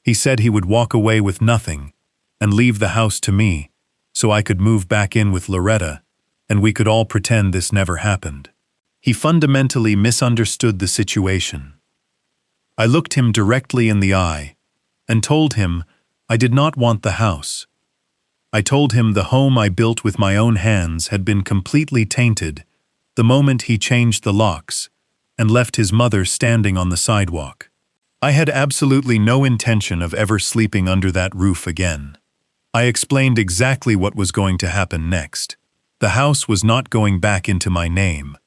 He said he would walk away with nothing and leave the house to me so I could move back in with Loretta and we could all pretend this never happened. He fundamentally misunderstood the situation. I looked him directly in the eye and told him I did not want the house. I told him the home I built with my own hands had been completely tainted the moment he changed the locks and left his mother standing on the sidewalk. I had absolutely no intention of ever sleeping under that roof again. I explained exactly what was going to happen next. The house was not going back into my name.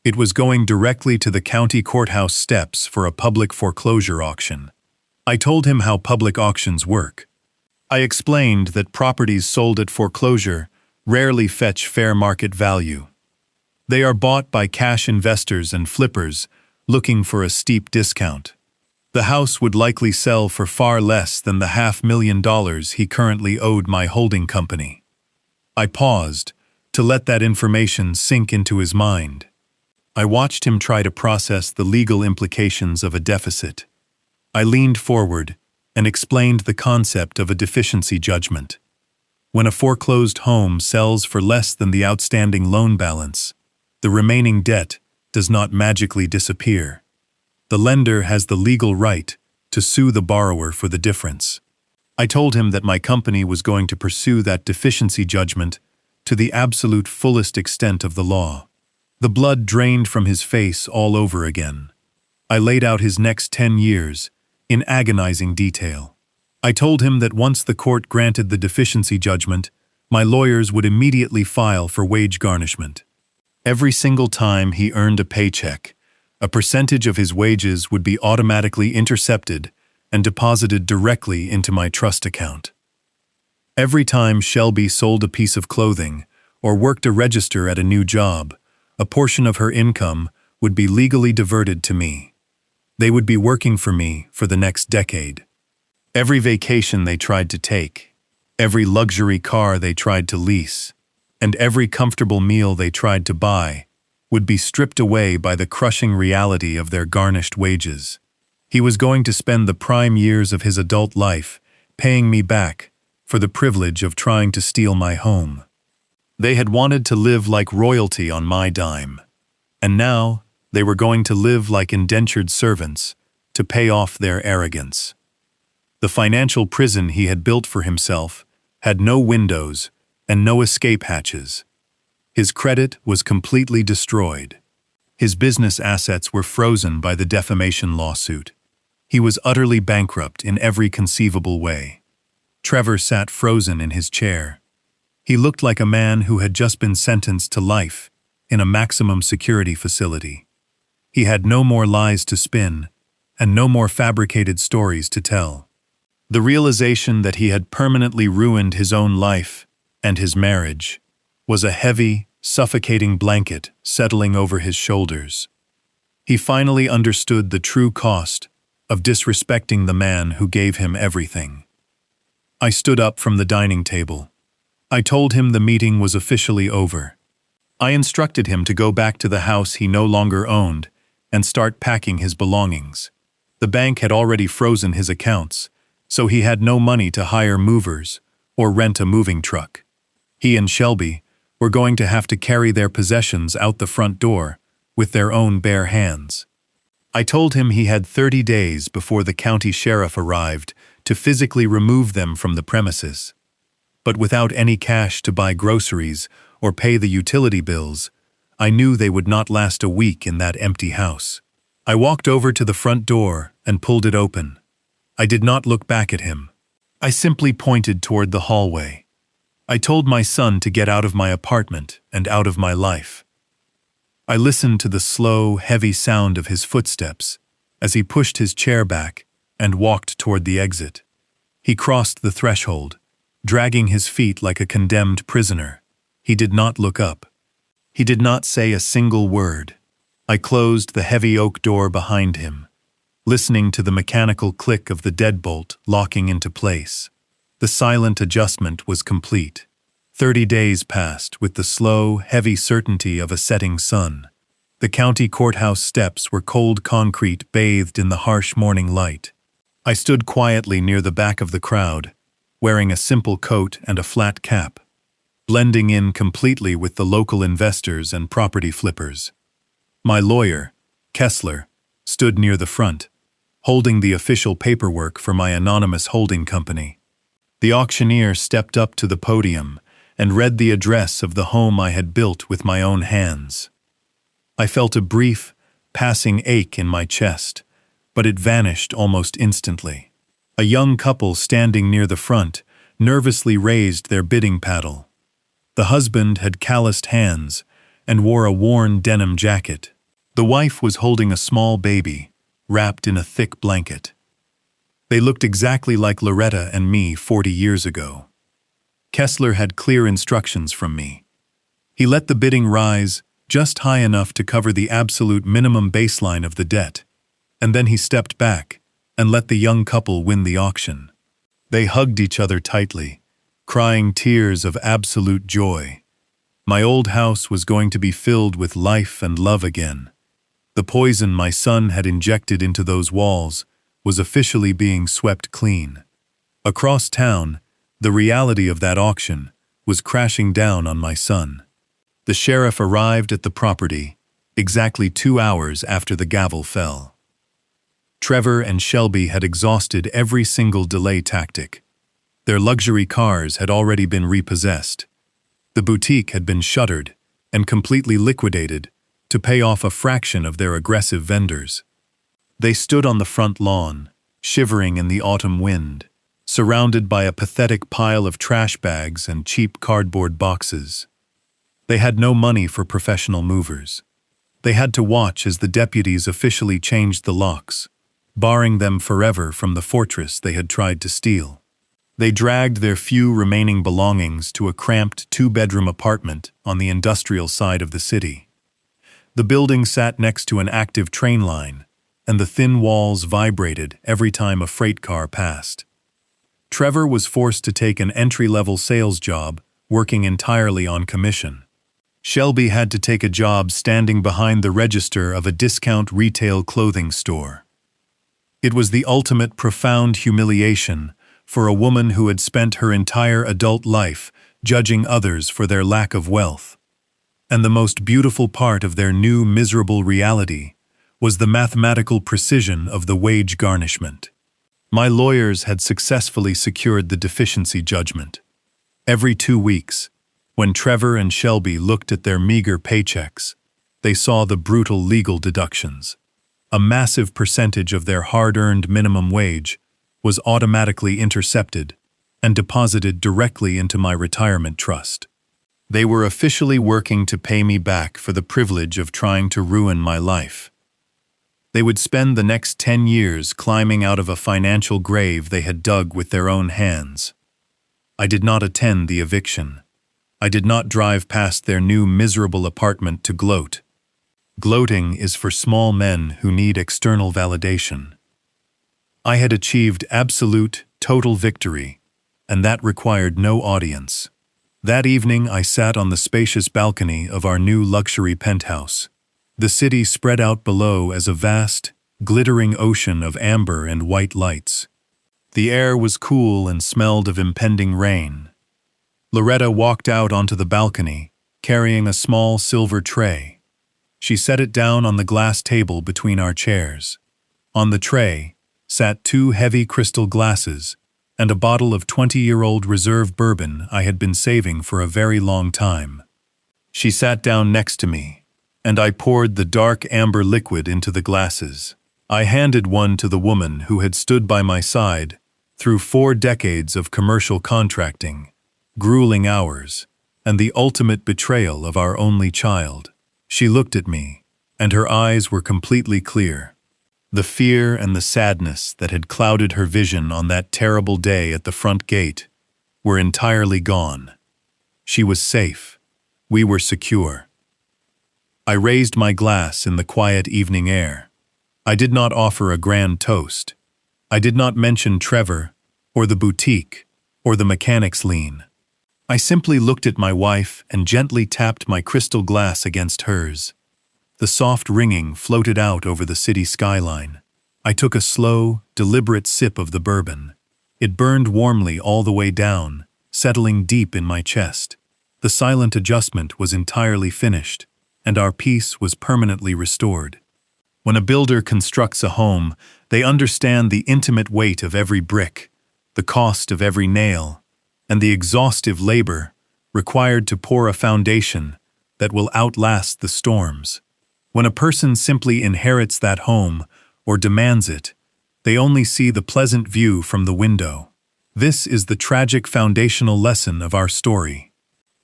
It was going directly to the county courthouse steps for a public foreclosure auction. I told him how public auctions work. I explained that properties sold at foreclosure rarely fetch fair market value. They are bought by cash investors and flippers looking for a steep discount. The house would likely sell for far less than the $500,000 he currently owed my holding company. I paused to let that information sink into his mind. I watched him try to process the legal implications of a deficit. I leaned forward and explained the concept of a deficiency judgment. When a foreclosed home sells for less than the outstanding loan balance, the remaining debt does not magically disappear. The lender has the legal right to sue the borrower for the difference. I told him that my company was going to pursue that deficiency judgment to the absolute fullest extent of the law. The blood drained from his face all over again. I laid out his next 10 years in agonizing detail. I told him that once the court granted the deficiency judgment, my lawyers would immediately file for wage garnishment. Every single time he earned a paycheck, a percentage of his wages would be automatically intercepted and deposited directly into my trust account. Every time Shelby sold a piece of clothing or worked a register at a new job, a portion of her income would be legally diverted to me. They would be working for me for the next decade. Every vacation they tried to take, every luxury car they tried to lease, and every comfortable meal they tried to buy would be stripped away by the crushing reality of their garnished wages. He was going to spend the prime years of his adult life paying me back for the privilege of trying to steal my home. They had wanted to live like royalty on my dime, and now they were going to live like indentured servants to pay off their arrogance. The financial prison he had built for himself had no windows and no escape hatches. His credit was completely destroyed. His business assets were frozen by the defamation lawsuit. He was utterly bankrupt in every conceivable way. Trevor sat frozen in his chair. He looked like a man who had just been sentenced to life in a maximum security facility. He had no more lies to spin and no more fabricated stories to tell. The realization that he had permanently ruined his own life and his marriage was a heavy, suffocating blanket settling over his shoulders. He finally understood the true cost of disrespecting the man who gave him everything. I stood up from the dining table. I told him the meeting was officially over. I instructed him to go back to the house he no longer owned and start packing his belongings. The bank had already frozen his accounts, so he had no money to hire movers or rent a moving truck. He and Shelby were going to have to carry their possessions out the front door with their own bare hands. I told him he had 30 days before the county sheriff arrived to physically remove them from the premises. But without any cash to buy groceries or pay the utility bills, I knew they would not last a week in that empty house. I walked over to the front door and pulled it open. I did not look back at him. I simply pointed toward the hallway. I told my son to get out of my apartment and out of my life. I listened to the slow, heavy sound of his footsteps as he pushed his chair back and walked toward the exit. He crossed the threshold, dragging his feet like a condemned prisoner. He did not look up. He did not say a single word. I closed the heavy oak door behind him, listening to the mechanical click of the deadbolt locking into place. The silent adjustment was complete. 30 days passed with the slow, heavy certainty of a setting sun. The county courthouse steps were cold concrete bathed in the harsh morning light. I stood quietly near the back of the crowd, wearing a simple coat and a flat cap, blending in completely with the local investors and property flippers. My lawyer, Kessler, stood near the front, holding the official paperwork for my anonymous holding company. The auctioneer stepped up to the podium and read the address of the home I had built with my own hands. I felt a brief, passing ache in my chest, but it vanished almost instantly. A young couple standing near the front nervously raised their bidding paddle. The husband had calloused hands and wore a worn denim jacket. The wife was holding a small baby, wrapped in a thick blanket. They looked exactly like Loretta and me 40 years ago. Kessler had clear instructions from me. He let the bidding rise just high enough to cover the absolute minimum baseline of the debt, and then he stepped back and let the young couple win the auction. They hugged each other tightly, crying tears of absolute joy. My old house was going to be filled with life and love again. The poison my son had injected into those walls was officially being swept clean. Across town, the reality of that auction was crashing down on my son. The sheriff arrived at the property exactly 2 hours after the gavel fell. Trevor and Shelby had exhausted every single delay tactic. Their luxury cars had already been repossessed. The boutique had been shuttered and completely liquidated to pay off a fraction of their aggressive vendors. They stood on the front lawn, shivering in the autumn wind, surrounded by a pathetic pile of trash bags and cheap cardboard boxes. They had no money for professional movers. They had to watch as the deputies officially changed the locks, barring them forever from the fortress they had tried to steal. They dragged their few remaining belongings to a cramped 2-bedroom apartment on the industrial side of the city. The building sat next to an active train line, and the thin walls vibrated every time a freight car passed. Trevor was forced to take an entry-level sales job, working entirely on commission. Shelby had to take a job standing behind the register of a discount retail clothing store. It was the ultimate profound humiliation for a woman who had spent her entire adult life judging others for their lack of wealth. And the most beautiful part of their new miserable reality was the mathematical precision of the wage garnishment. My lawyers had successfully secured the deficiency judgment. Every 2 weeks, when Trevor and Shelby looked at their meager paychecks, they saw the brutal legal deductions. A massive percentage of their hard-earned minimum wage was automatically intercepted and deposited directly into my retirement trust. They were officially working to pay me back for the privilege of trying to ruin my life. They would spend the next 10 years climbing out of a financial grave they had dug with their own hands. I did not attend the eviction. I did not drive past their new miserable apartment to gloat. Gloating is for small men who need external validation. I had achieved absolute, total victory, and that required no audience. That evening I sat on the spacious balcony of our new luxury penthouse. The city spread out below as a vast, glittering ocean of amber and white lights. The air was cool and smelled of impending rain. Loretta walked out onto the balcony, carrying a small silver tray. She set it down on the glass table between our chairs. On the tray sat 2 heavy crystal glasses and a bottle of 20-year-old reserve bourbon I had been saving for a very long time. She sat down next to me, and I poured the dark amber liquid into the glasses. I handed one to the woman who had stood by my side through 4 decades of commercial contracting, grueling hours, and the ultimate betrayal of our only child. She looked at me, and her eyes were completely clear. The fear and the sadness that had clouded her vision on that terrible day at the front gate were entirely gone. She was safe. We were secure. I raised my glass in the quiet evening air. I did not offer a grand toast. I did not mention Trevor, or the boutique, or the mechanic's lien. I simply looked at my wife and gently tapped my crystal glass against hers. The soft ringing floated out over the city skyline. I took a slow, deliberate sip of the bourbon. It burned warmly all the way down, settling deep in my chest. The silent adjustment was entirely finished, and our peace was permanently restored. When a builder constructs a home, they understand the intimate weight of every brick, the cost of every nail, and the exhaustive labor required to pour a foundation that will outlast the storms. When a person simply inherits that home or demands it, they only see the pleasant view from the window. This is the tragic foundational lesson of our story.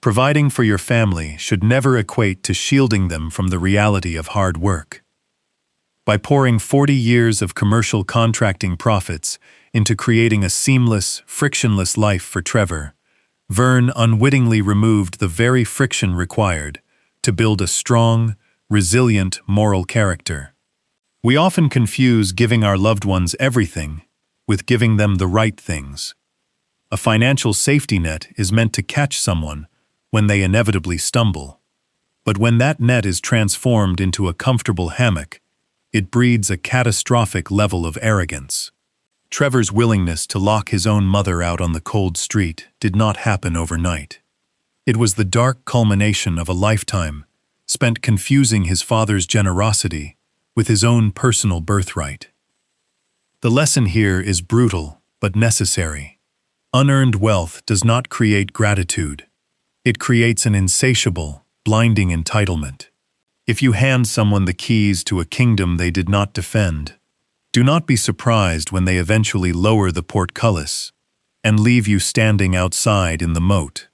Providing for your family should never equate to shielding them from the reality of hard work. By pouring 40 years of commercial contracting profits into creating a seamless, frictionless life for Trevor, Vern unwittingly removed the very friction required to build a strong, resilient moral character. We often confuse giving our loved ones everything with giving them the right things. A financial safety net is meant to catch someone when they inevitably stumble. But when that net is transformed into a comfortable hammock, it breeds a catastrophic level of arrogance. Trevor's willingness to lock his own mother out on the cold street did not happen overnight. It was the dark culmination of a lifetime spent confusing his father's generosity with his own personal birthright. The lesson here is brutal but necessary. Unearned wealth does not create gratitude. It creates an insatiable, blinding entitlement. If you hand someone the keys to a kingdom they did not defend, do not be surprised when they eventually lower the portcullis and leave you standing outside in the moat.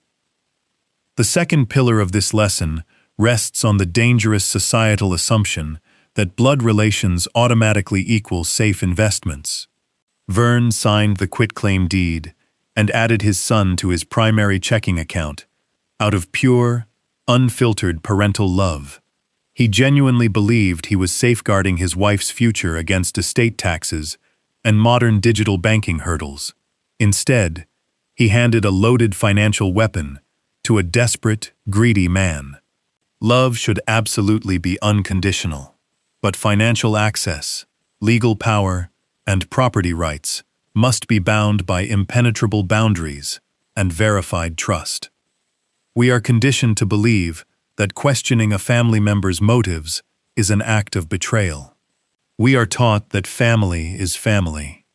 The second pillar of this lesson rests on the dangerous societal assumption that blood relations automatically equal safe investments. Vern signed the quitclaim deed and added his son to his primary checking account out of pure, unfiltered parental love. He genuinely believed he was safeguarding his wife's future against estate taxes and modern digital banking hurdles. Instead, he handed a loaded financial weapon to a desperate, greedy man. Love should absolutely be unconditional, but financial access, legal power, and property rights must be bound by impenetrable boundaries and verified trust. We are conditioned to believe that questioning a family member's motives is an act of betrayal. We are taught that family is family,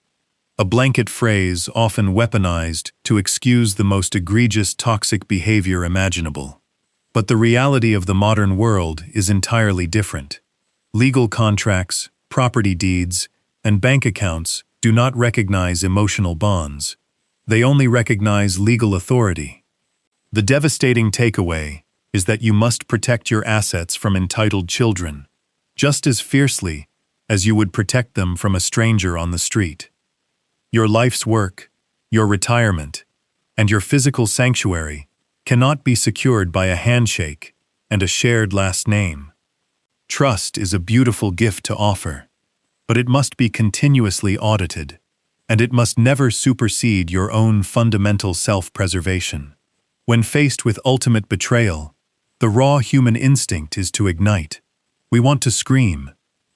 a blanket phrase often weaponized to excuse the most egregious toxic behavior imaginable. But the reality of the modern world is entirely different. Legal contracts, property deeds, and bank accounts do not recognize emotional bonds. They only recognize legal authority. The devastating takeaway is that you must protect your assets from entitled children, just as fiercely as you would protect them from a stranger on the street. Your life's work, your retirement, and your physical sanctuary cannot be secured by a handshake and a shared last name. Trust is a beautiful gift to offer, but it must be continuously audited, and it must never supersede your own fundamental self-preservation. When faced with ultimate betrayal, the raw human instinct is to ignite. We want to scream,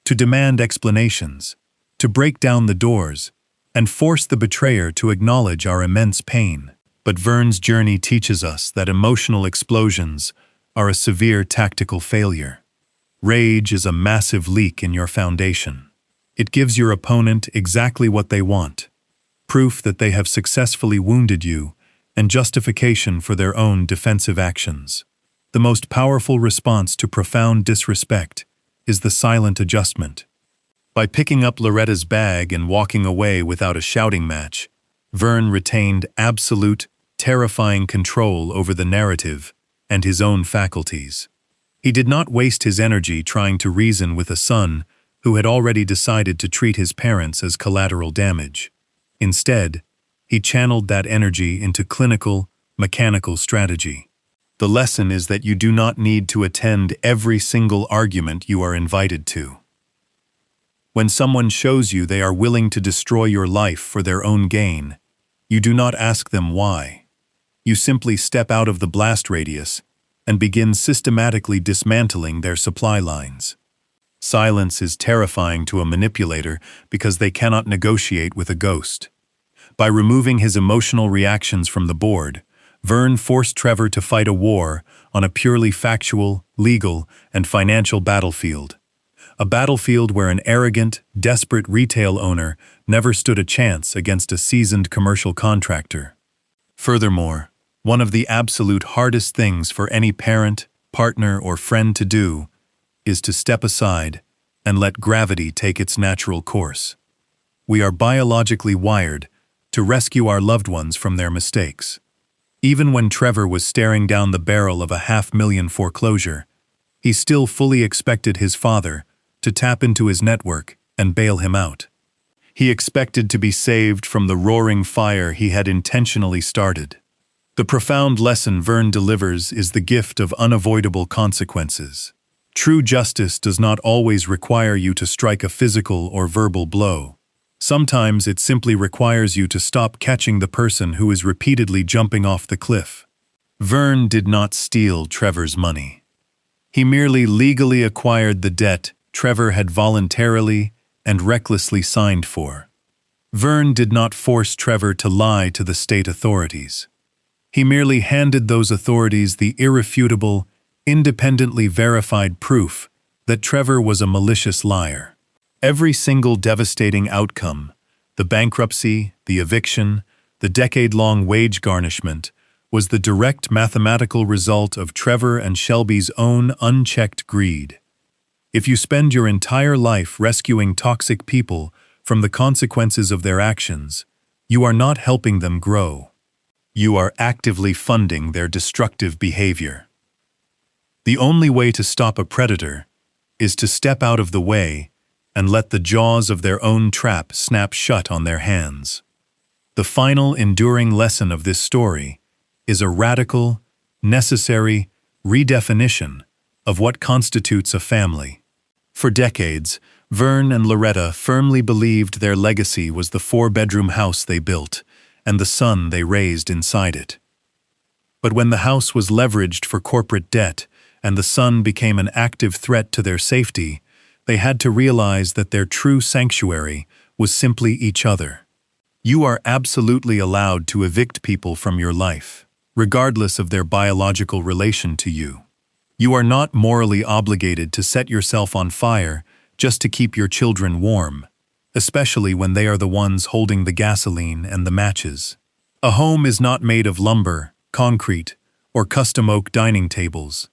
to demand explanations, to break down the doors, and force the betrayer to acknowledge our immense pain. But Vern's journey teaches us that emotional explosions are a severe tactical failure. Rage is a massive leak in your foundation. It gives your opponent exactly what they want, proof that they have successfully wounded you and justification for their own defensive actions. The most powerful response to profound disrespect is the silent adjustment. By picking up Loretta's bag and walking away without a shouting match, Vern retained absolute, terrifying control over the narrative and his own faculties. He did not waste his energy trying to reason with a son who had already decided to treat his parents as collateral damage. Instead, he channeled that energy into clinical, mechanical strategy. The lesson is that you do not need to attend every single argument you are invited to. When someone shows you they are willing to destroy your life for their own gain, you do not ask them why. You simply step out of the blast radius and begin systematically dismantling their supply lines. Silence is terrifying to a manipulator because they cannot negotiate with a ghost. By removing his emotional reactions from the board, Vern forced Trevor to fight a war on a purely factual, legal, and financial battlefield. A battlefield where an arrogant, desperate retail owner never stood a chance against a seasoned commercial contractor. Furthermore, one of the absolute hardest things for any parent, partner, or friend to do is to step aside and let gravity take its natural course. We are biologically wired to rescue our loved ones from their mistakes. Even when Trevor was staring down the barrel of a $500,000 foreclosure, he still fully expected his father to tap into his network and bail him out. He expected to be saved from the roaring fire he had intentionally started. The profound lesson Vern delivers is the gift of unavoidable consequences. True justice does not always require you to strike a physical or verbal blow. Sometimes it simply requires you to stop catching the person who is repeatedly jumping off the cliff. Vern did not steal Trevor's money. He merely legally acquired the debt Trevor had voluntarily and recklessly signed for. Vern did not force Trevor to lie to the state authorities. He merely handed those authorities the irrefutable, independently verified proof that Trevor was a malicious liar. Every single devastating outcome, the bankruptcy, the eviction, the decade-long wage garnishment, was the direct mathematical result of Trevor and Shelby's own unchecked greed. If you spend your entire life rescuing toxic people from the consequences of their actions, you are not helping them grow. You are actively funding their destructive behavior. The only way to stop a predator is to step out of the way and let the jaws of their own trap snap shut on their hands. The final enduring lesson of this story is a radical, necessary redefinition of what constitutes a family. For decades, Vern and Loretta firmly believed their legacy was the 4-bedroom house they built and the son they raised inside it. But when the house was leveraged for corporate debt and the son became an active threat to their safety, they had to realize that their true sanctuary was simply each other. You are absolutely allowed to evict people from your life, regardless of their biological relation to you. You are not morally obligated to set yourself on fire just to keep your children warm, especially when they are the ones holding the gasoline and the matches. A home is not made of lumber, concrete, or custom oak dining tables.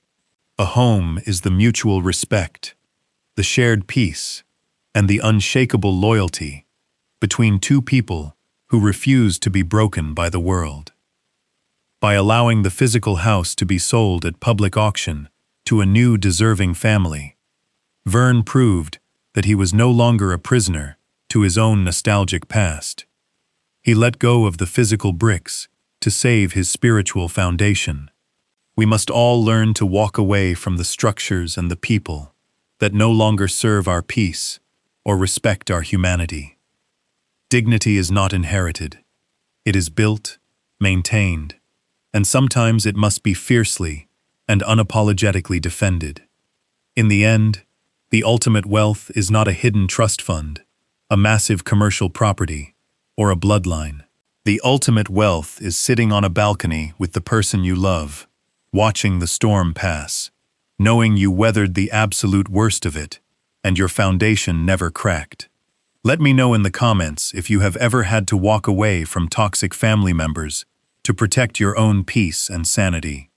A home is the mutual respect, the shared peace, and the unshakable loyalty between two people who refuse to be broken by the world. By allowing the physical house to be sold at public auction to a new deserving family, Vern proved that he was no longer a prisoner to his own nostalgic past. He let go of the physical bricks to save his spiritual foundation. We must all learn to walk away from the structures and the people that no longer serve our peace or respect our humanity. Dignity is not inherited. It is built, maintained, and sometimes it must be fiercely and unapologetically defended. In the end, the ultimate wealth is not a hidden trust fund, a massive commercial property, or a bloodline. The ultimate wealth is sitting on a balcony with the person you love, watching the storm pass, knowing you weathered the absolute worst of it, and your foundation never cracked. Let me know in the comments if you have ever had to walk away from toxic family members to protect your own peace and sanity.